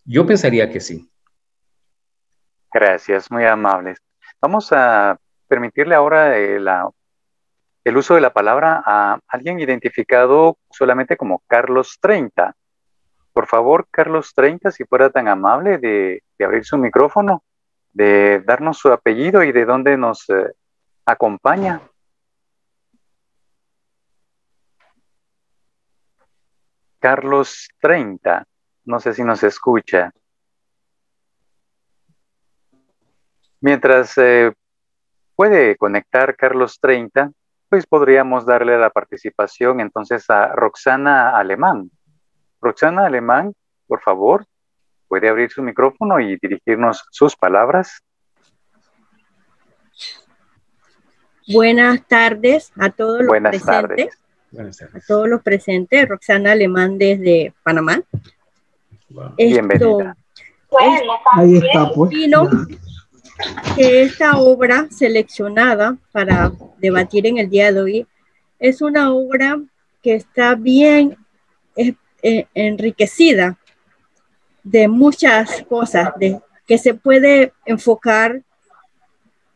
Yo pensaría que sí. Gracias, muy amables. Vamos a permitirle ahora el uso de la palabra a alguien identificado solamente como Carlos 30. Por favor, Carlos 30, si fuera tan amable de abrir su micrófono, de darnos su apellido y de dónde nos acompaña. Carlos 30, no sé si nos escucha. Mientras puede conectar Carlos 30, pues podríamos darle la participación entonces a Roxana Alemán. Roxana Alemán, por favor, puede abrir su micrófono y dirigirnos sus palabras. Buenas tardes a todos los presentes. Buenas tardes. A todos los presentes. Roxana Alemán desde Panamá. Wow. Bienvenida. Ahí está, pues. Que esta obra seleccionada para debatir en el día de hoy es una obra que está bien enriquecida de muchas cosas, que se puede enfocar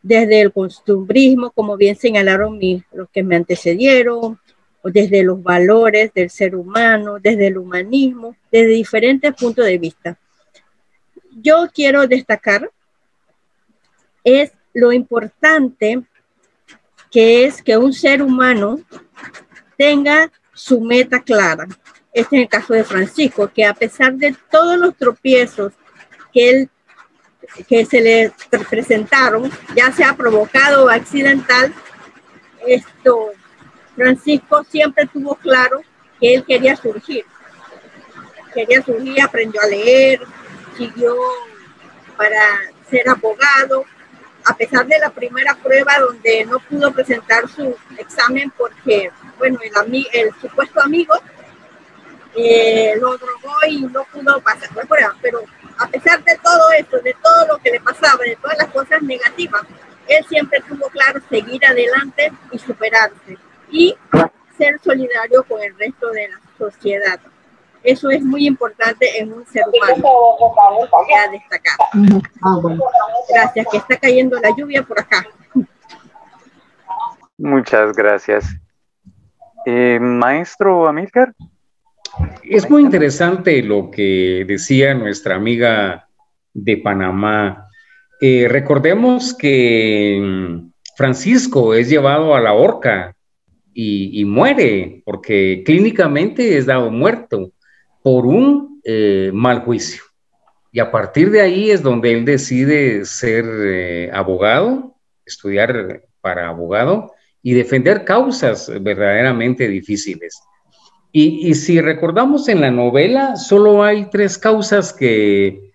desde el costumbrismo, como bien señalaron los que me antecedieron, o desde los valores del ser humano, desde el humanismo, desde diferentes puntos de vista. Yo quiero destacar es lo importante que es que un ser humano tenga su meta clara. Este es el caso de Francisco, que a pesar de todos los tropiezos que se le presentaron, ya sea provocado o accidental, Francisco siempre tuvo claro que él quería surgir. Aprendió a leer, siguió para ser abogado, a pesar de la primera prueba donde no pudo presentar su examen porque, bueno, el supuesto amigo lo drogó y no pudo pasar la prueba, pero a pesar de todo esto, de todo lo que le pasaba, de todas las cosas negativas, él siempre tuvo claro seguir adelante y superarse y ser solidario con el resto de la sociedad. Eso es muy importante en un ser humano, que a destacar. Bueno. Gracias, que está cayendo la lluvia por acá. Muchas gracias. Maestro Amílcar. Es muy interesante lo que decía nuestra amiga de Panamá. Recordemos que Francisco es llevado a la horca y muere, porque clínicamente es dado muerto por un mal juicio. Y a partir de ahí es donde él decide ser abogado, estudiar para abogado y defender causas verdaderamente difíciles. Y si recordamos en la novela, solo hay 3 causas que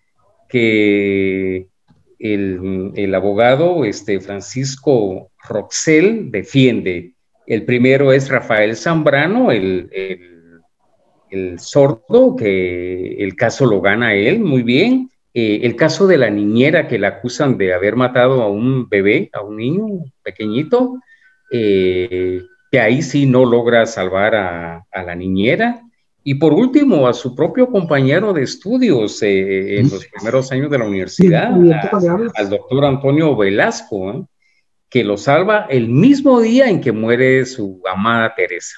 el abogado Francisco Roxell defiende. El primero es Rafael Zambrano, el el sordo, que el caso lo gana él muy bien. El caso de la niñera que la acusan de haber matado a un bebé, a un niño pequeñito, que ahí sí no logra salvar a la niñera. Y por último, a su propio compañero de estudios en los primeros años de la universidad, al doctor Antonio Velasco, que lo salva el mismo día en que muere su amada Teresa.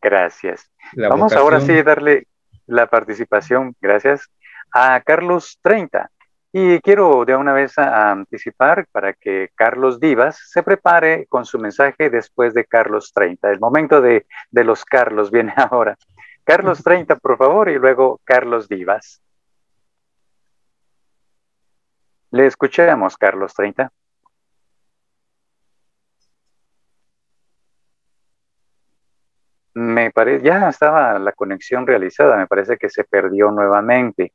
Gracias. Vamos ahora sí a darle la participación, gracias, a Carlos 30. Y quiero de una vez anticipar para que Carlos Divas se prepare con su mensaje después de Carlos 30. El momento de los Carlos viene ahora. Carlos 30, por favor, y luego Carlos Divas. Le escuchamos, Carlos 30. Me parece, ya estaba la conexión realizada, me parece que se perdió nuevamente.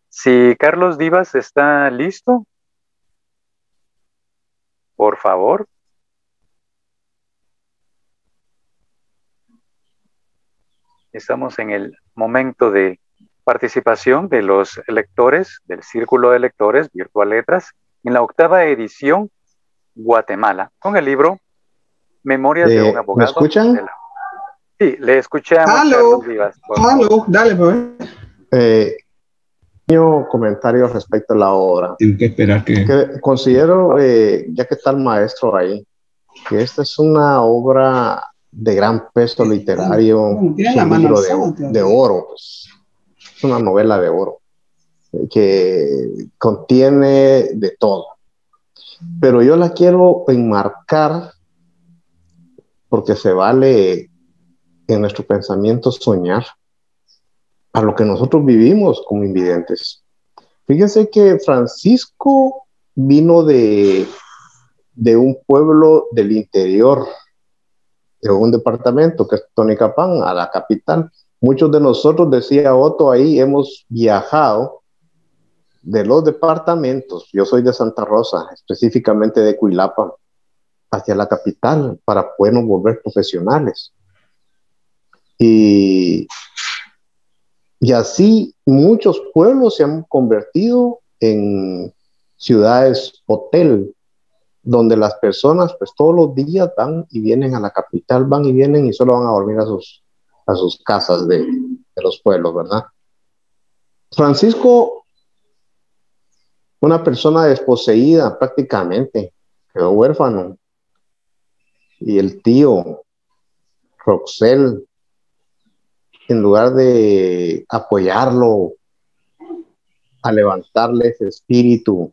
Si Carlos Divas está listo, por favor. Estamos en el momento de participación de los lectores del Círculo de Lectores Virtual Letras en la 8ª edición Guatemala, con el libro Memorias de un abogado. ¿Me escuchan? Sí, le escuchamos. Carlos Divas. Aló, dale, pues. Pequeño comentario respecto a la obra. Tengo que esperar que considero, ya que está el maestro ahí, que esta es una obra de gran peso literario, un libro de oro, pues. Es una novela de oro que contiene de todo. Pero yo la quiero enmarcar porque se vale en nuestro pensamiento soñar a lo que nosotros vivimos como invidentes. Fíjense que Francisco vino de un pueblo del interior, de un departamento que es Tonicapán, a la capital. Muchos de nosotros, decía Otto ahí, hemos viajado de los departamentos. Yo soy de Santa Rosa, específicamente de Cuilapa, hacia la capital para podernos volver profesionales. Y así muchos pueblos se han convertido en ciudades hotel, donde las personas pues todos los días van y vienen a la capital, van y vienen y solo van a dormir a sus casas de los pueblos, ¿verdad? Francisco, una persona desposeída prácticamente, quedó huérfano. Y el tío Roxel, en lugar de apoyarlo, a levantarle ese espíritu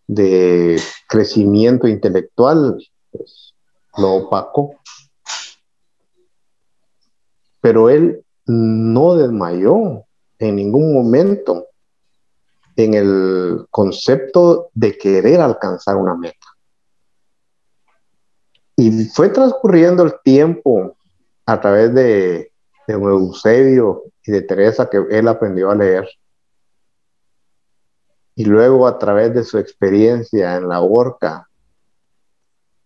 de crecimiento intelectual, pues, lo opacó. Pero él no desmayó en ningún momento en el concepto de querer alcanzar una meta. Y fue transcurriendo el tiempo a través de Eusebio y de Teresa, que él aprendió a leer. Y luego a través de su experiencia en la horca,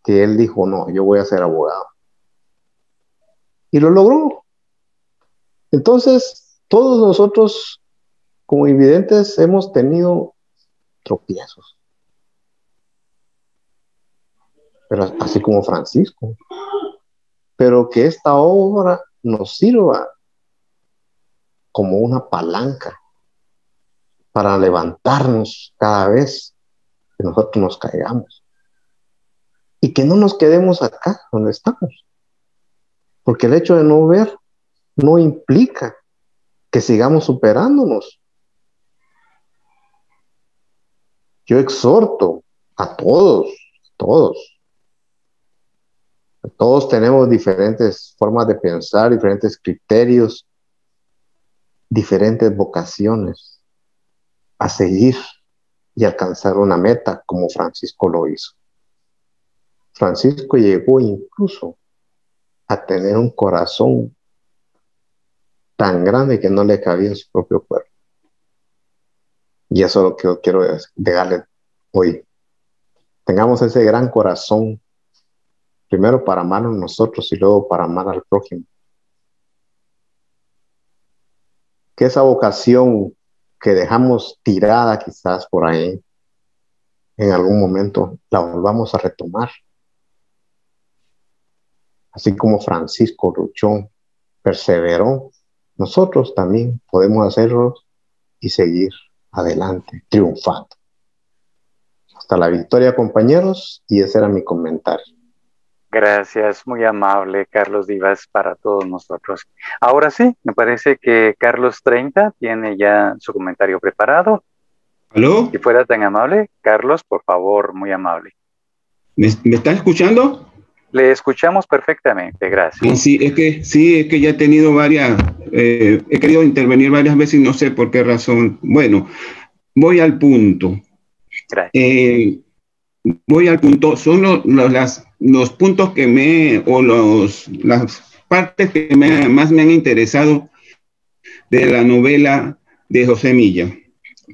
que él dijo, no, yo voy a ser abogado. Y lo logró. Entonces, todos nosotros, como invidentes, hemos tenido tropiezos. Pero así como Francisco. Pero que esta obra nos sirva como una palanca para levantarnos cada vez que nosotros nos caigamos. Y que no nos quedemos acá donde estamos. Porque el hecho de no ver no implica que sigamos superándonos. Yo exhorto a todos. Todos tenemos diferentes formas de pensar, diferentes criterios, diferentes vocaciones a seguir y alcanzar una meta como Francisco lo hizo. Francisco llegó incluso a tener un corazón tan grande que no le cabía en su propio cuerpo. Y eso es lo que yo quiero dejarle hoy. Tengamos ese gran corazón primero para amarnos nosotros y luego para amar al prójimo. Que esa vocación que dejamos tirada quizás por ahí, en algún momento la volvamos a retomar. Así como Francisco luchó, perseveró, nosotros también podemos hacerlo y seguir adelante, triunfando. Hasta la victoria, compañeros, y ese era mi comentario. Gracias, muy amable, Carlos Divas, para todos nosotros. Ahora sí, me parece que Carlos 30 tiene ya su comentario preparado. ¿Aló? Si fuera tan amable, Carlos, por favor, muy amable. ¿Me están escuchando? Le escuchamos perfectamente, gracias. Sí, es que ya he tenido he querido intervenir varias veces y no sé por qué razón. Bueno, voy al punto. Gracias. Voy al punto. Son los puntos que las partes que más me han interesado de la novela de José Milla.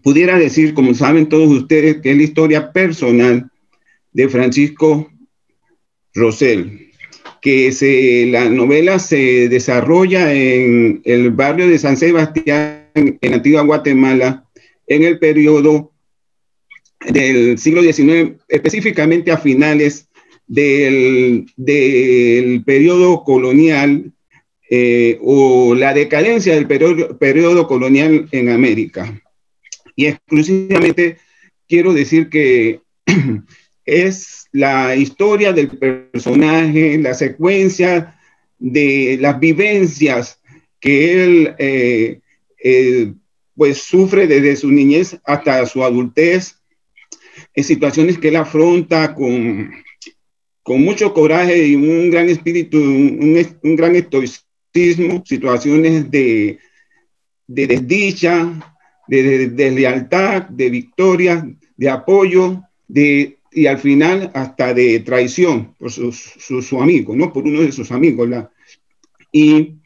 Pudiera decir, como saben todos ustedes, que es la historia personal de Francisco Rosell, que la novela se desarrolla en el barrio de San Sebastián, en Antigua Guatemala, en el periodo del siglo XIX, específicamente a finales del periodo colonial o la decadencia del periodo colonial en América. Y exclusivamente quiero decir que es la historia del personaje, la secuencia de las vivencias que él pues sufre desde su niñez hasta su adultez, en situaciones que él afronta con mucho coraje y un gran espíritu, un gran estoicismo, situaciones de desdicha, de deslealtad, de victoria, de apoyo, y al final hasta de traición por su amigo, ¿no? Por uno de sus amigos. Y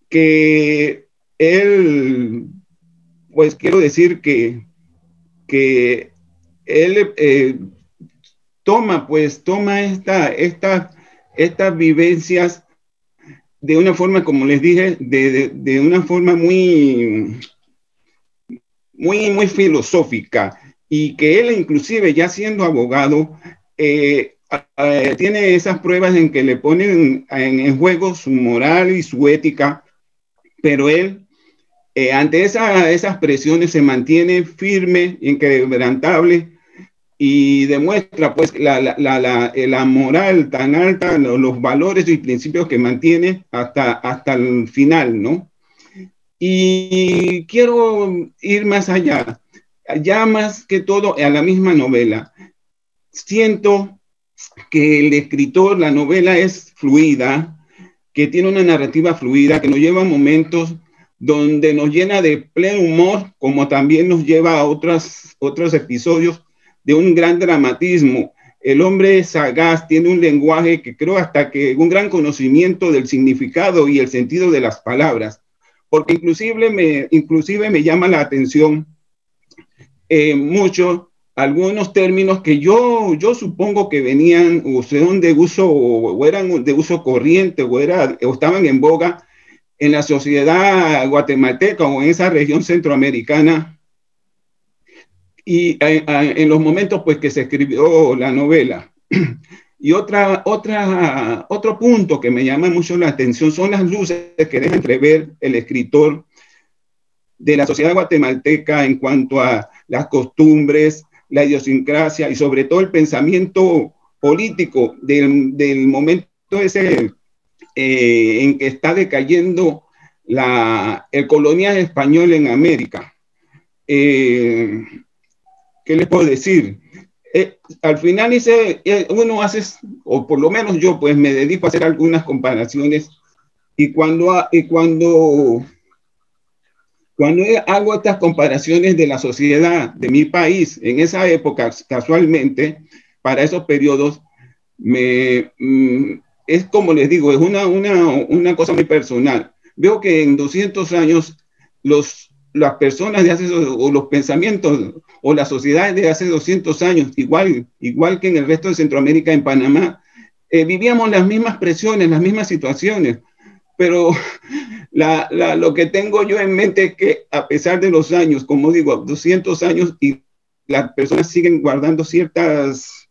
que él, pues quiero decir que él toma estas vivencias de una forma, como les dije, de una forma muy filosófica, y que él inclusive ya siendo abogado tiene esas pruebas en que le ponen en juego su moral y su ética, pero él ante esas presiones se mantiene firme, inquebrantable, y demuestra pues la moral tan alta, los valores y principios que mantiene hasta el final, ¿no? Y quiero ir más allá, ya más que todo a la misma novela. Siento que el escritor, la novela es fluida, que tiene una narrativa fluida, que nos lleva a momentos donde nos llena de pleno humor, como también nos lleva a otros episodios de un gran dramatismo. El hombre es sagaz, tiene un lenguaje que creo hasta que un gran conocimiento del significado y el sentido de las palabras, porque inclusive me llama la atención mucho algunos términos que yo supongo que venían o son de uso o eran de uso corriente o estaban en boga en la sociedad guatemalteca o en esa región centroamericana, y en los momentos pues que se escribió la novela. Y otro punto que me llama mucho la atención son las luces que deja entrever el escritor de la sociedad guatemalteca en cuanto a las costumbres, la idiosincrasia y sobre todo el pensamiento político del momento ese en que está decayendo el colonial español en América. ¿Qué les puedo decir? Al final uno hace, o por lo menos yo pues me dedico a hacer algunas comparaciones, y cuando hago estas comparaciones de la sociedad de mi país en esa época, casualmente, para esos periodos, es como les digo, es una cosa muy personal. Veo que en 200 años las personas de hace, o los pensamientos o las sociedades de hace 200 años, igual que en el resto de Centroamérica, en Panamá, vivíamos las mismas presiones, las mismas situaciones, pero lo que tengo yo en mente es que a pesar de los años, como digo, 200 años, y las personas siguen guardando ciertas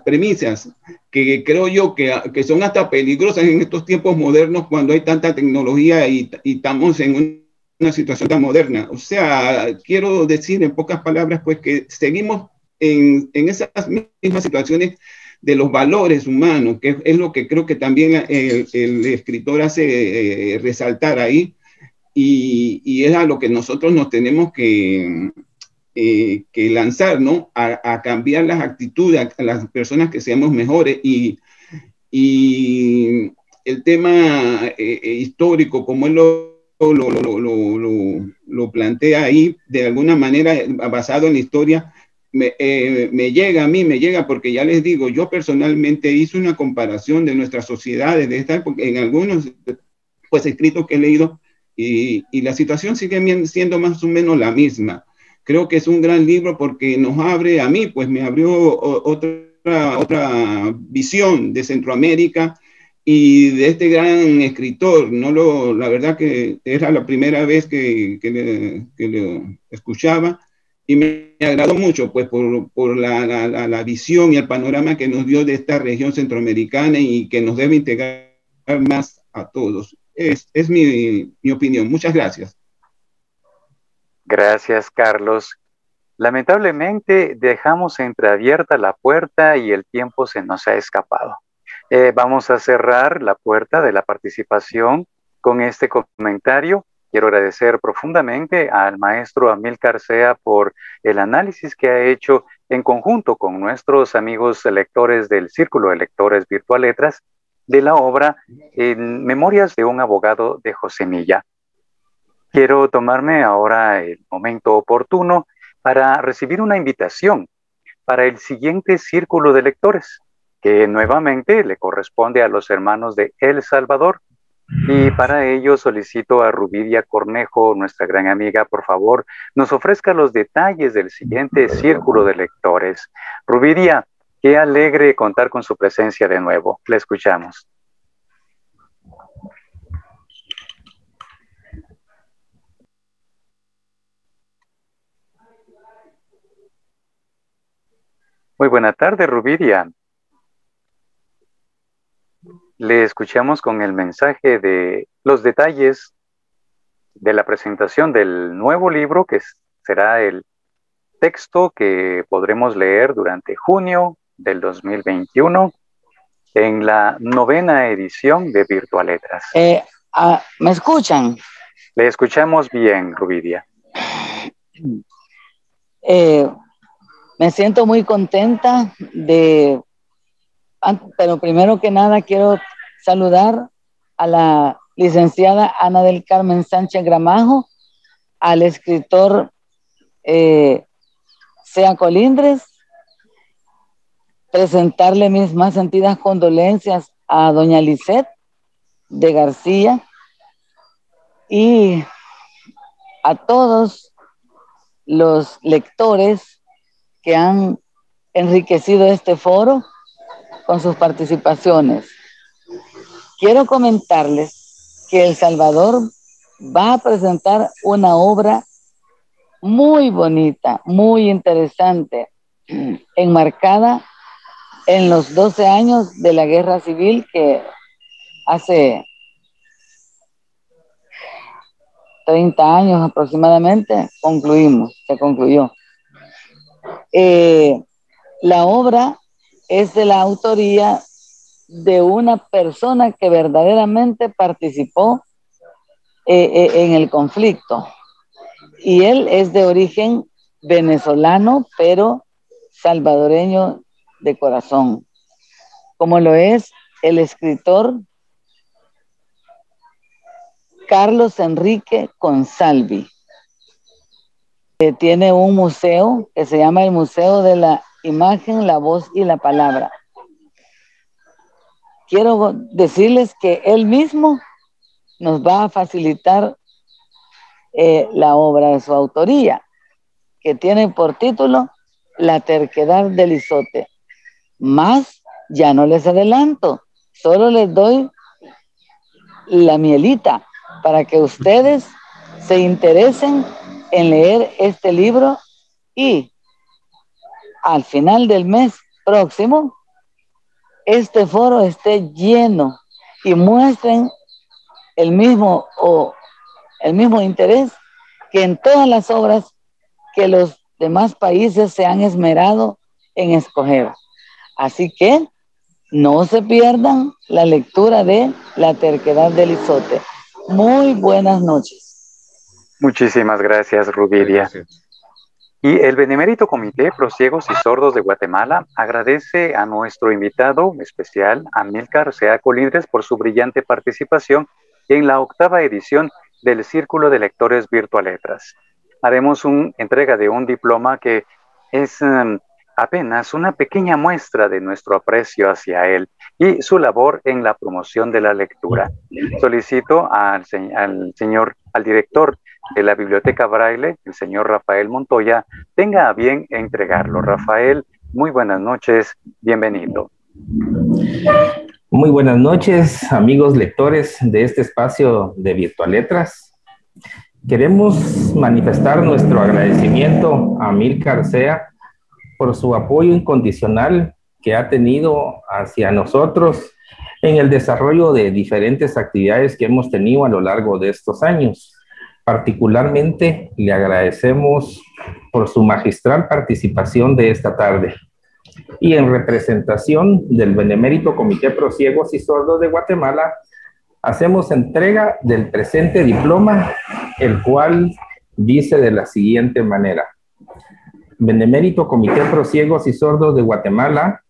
premisas que creo yo que son hasta peligrosas en estos tiempos modernos cuando hay tanta tecnología y estamos en una situación tan moderna. O sea, quiero decir en pocas palabras, pues que seguimos en esas mismas situaciones de los valores humanos, que es lo que creo que también el escritor hace resaltar ahí, y es a lo que nosotros nos tenemos que lanzar, ¿no? A cambiar las actitudes, a las personas que seamos mejores, y el tema histórico, como él lo plantea ahí, de alguna manera basado en la historia, me llega porque ya les digo, yo personalmente hice una comparación de nuestras sociedades de esta época, en algunos pues escritos que he leído, y la situación sigue siendo más o menos la misma. Creo que es un gran libro porque nos abre, a mí pues me abrió otra visión de Centroamérica y de este gran escritor. La verdad que era la primera vez que le escuchaba, y me agradó mucho pues por la visión y el panorama que nos dio de esta región centroamericana y que nos debe integrar más a todos. Es mi opinión. Muchas gracias. Gracias, Carlos. Lamentablemente dejamos entreabierta la puerta y el tiempo se nos ha escapado. Vamos a cerrar la puerta de la participación con este comentario. Quiero agradecer profundamente al maestro Amílcar Sea por el análisis que ha hecho en conjunto con nuestros amigos lectores del Círculo de Lectores Virtual Letras de la obra Memorias de un abogado de José Milla. Quiero tomarme ahora el momento oportuno para recibir una invitación para el siguiente Círculo de Lectores, que nuevamente le corresponde a los hermanos de El Salvador. Y para ello solicito a Rubidia Cornejo, nuestra gran amiga, por favor, nos ofrezca los detalles del siguiente Círculo de Lectores. Rubidia, qué alegre contar con su presencia de nuevo. Le escuchamos. Muy buena tarde, Rubidia. Le escuchamos con el mensaje de los detalles de la presentación del nuevo libro, que será el texto que podremos leer durante junio del 2021 en la 9ª edición de Virtual Letras. ¿Me escuchan? Le escuchamos bien, Rubidia. Me siento muy contenta pero primero que nada quiero saludar a la licenciada Ana del Carmen Sánchez Gramajo, al escritor Sea Colindres, presentarle mis más sentidas condolencias a doña Lisette de García y a todos los lectores que han enriquecido este foro con sus participaciones. Quiero comentarles que El Salvador va a presentar una obra muy bonita, muy interesante, enmarcada en los 12 años de la Guerra Civil que hace 30 años aproximadamente se concluyó. La obra es de la autoría de una persona que verdaderamente participó en el conflicto. Y él es de origen venezolano, pero salvadoreño de corazón, como lo es el escritor Carlos Enrique Consalvi, que tiene un museo que se llama el Museo de la Imagen, la Voz y la Palabra. Quiero decirles que él mismo nos va a facilitar la obra de su autoría, que tiene por título La terquedad del izote. Más ya no les adelanto, solo les doy la mielita para que ustedes se interesen en leer este libro y al final del mes próximo este foro esté lleno y muestren el mismo interés que en todas las obras que los demás países se han esmerado en escoger. Así que no se pierdan la lectura de La terquedad del izote. Muy buenas noches. Muchísimas gracias, Rubidia. Gracias. Y el Benemérito Comité Pro Ciegos y Sordos de Guatemala agradece a nuestro invitado especial, Amílcar Sea Colindres, por su brillante participación en la 8ª edición del Círculo de Lectores Virtualetras. Haremos una entrega de un diploma que es apenas una pequeña muestra de nuestro aprecio hacia él y su labor en la promoción de la lectura. Solicito al director de la Biblioteca Braille, el señor Rafael Montoya, tenga a bien entregarlo. Rafael, muy buenas noches, bienvenido. Muy buenas noches, amigos lectores de este espacio de Virtualetras. Queremos manifestar nuestro agradecimiento a Amílcar Sea por su apoyo incondicional que ha tenido hacia nosotros en el desarrollo de diferentes actividades que hemos tenido a lo largo de estos años. Particularmente le agradecemos por su magistral participación de esta tarde. Y en representación del Benemérito Comité Pro Ciegos y Sordos de Guatemala, hacemos entrega del presente diploma, el cual dice de la siguiente manera: Benemérito Comité Pro Ciegos y Sordos de Guatemala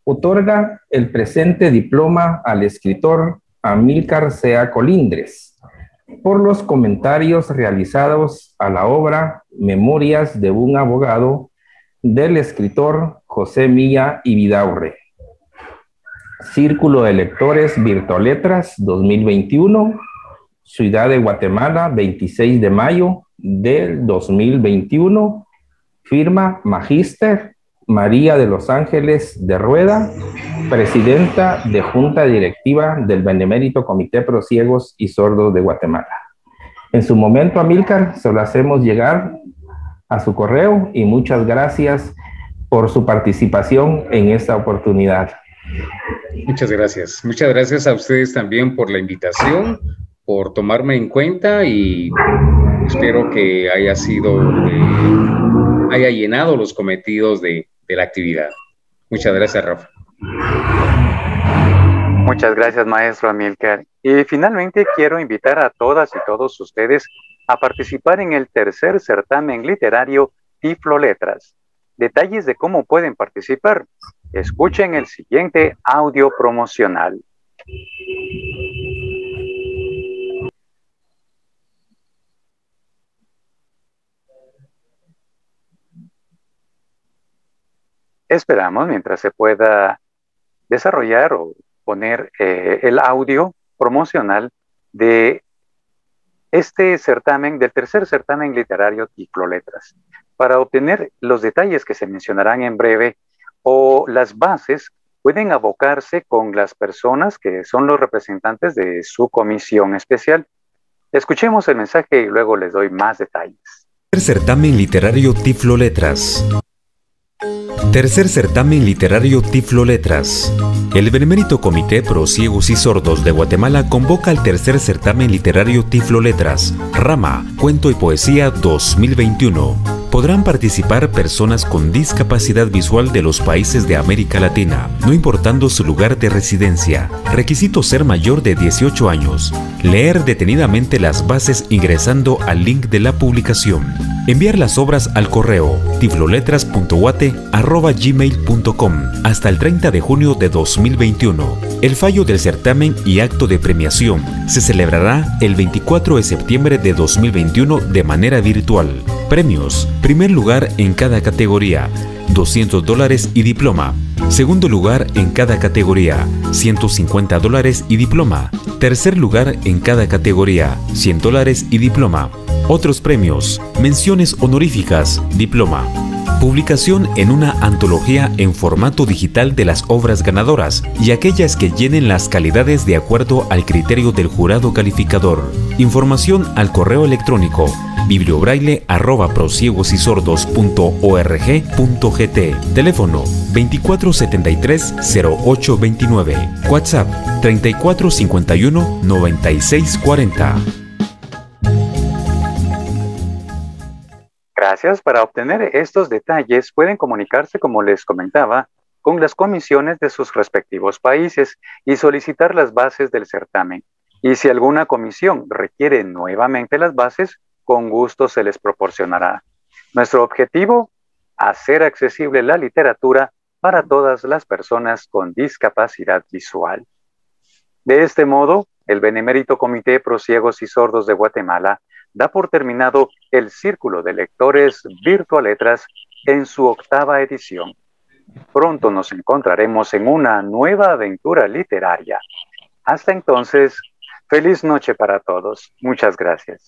otorga el presente diploma al escritor Amílcar Sea Colindres por los comentarios realizados a la obra Memorias de un abogado del escritor José Milla y Vidaurre. Círculo de Lectores Virtualetras 2021, Ciudad de Guatemala, 26 de mayo del 2021, firma Magíster María de los Ángeles de Rueda, presidenta de Junta Directiva del Benemérito Comité Pro Ciegos y Sordos de Guatemala. En su momento, Amílcar, se lo hacemos llegar a su correo y muchas gracias por su participación en esta oportunidad. Muchas gracias. Muchas gracias a ustedes también por la invitación, por tomarme en cuenta y espero que haya llenado los cometidos de la actividad. Muchas gracias, Rafa. Muchas gracias, maestro Amílcar. Y finalmente quiero invitar a todas y todos ustedes a participar en el tercer certamen literario Tiflo Letras. Detalles de cómo pueden participar. Escuchen el siguiente audio promocional. Esperamos mientras se pueda desarrollar o poner el audio promocional de este certamen, del tercer certamen literario Tiflo Letras. Para obtener los detalles que se mencionarán en breve o las bases, pueden abocarse con las personas que son los representantes de su comisión especial. Escuchemos el mensaje y luego les doy más detalles. Tercer certamen literario Tiflo Letras. Tercer certamen literario Tiflo Letras. El Benemérito Comité Pro Ciegos y Sordos de Guatemala convoca al tercer certamen literario Tiflo Letras, Rama, Cuento y Poesía 2021. Podrán participar personas con discapacidad visual de los países de América Latina, no importando su lugar de residencia. Requisito ser mayor de 18 años. Leer detenidamente las bases ingresando al link de la publicación. Enviar las obras al correo tifloletras.guate@gmail.com hasta el 30 de junio de 2021. El fallo del certamen y acto de premiación se celebrará el 24 de septiembre de 2021 de manera virtual. Premios: primer lugar en cada categoría, $200 y diploma. Segundo lugar en cada categoría, $150 y diploma. Tercer lugar en cada categoría, $100 y diploma. Otros premios: menciones honoríficas, diploma. Publicación en una antología en formato digital de las obras ganadoras y aquellas que llenen las calidades de acuerdo al criterio del jurado calificador. Información al correo electrónico bibliograileprociegosYsordos.org.gt. Teléfono 2473-0829. WhatsApp 3451-9640. Gracias. Para obtener estos detalles pueden comunicarse, como les comentaba, con las comisiones de sus respectivos países y solicitar las bases del certamen. Y si alguna comisión requiere nuevamente las bases, con gusto se les proporcionará. Nuestro objetivo, hacer accesible la literatura para todas las personas con discapacidad visual. De este modo, el Benemérito Comité Pro Ciegos y Sordos de Guatemala da por terminado el Círculo de Lectores Virtualetras en su 8ª edición. Pronto nos encontraremos en una nueva aventura literaria. Hasta entonces, feliz noche para todos. Muchas gracias.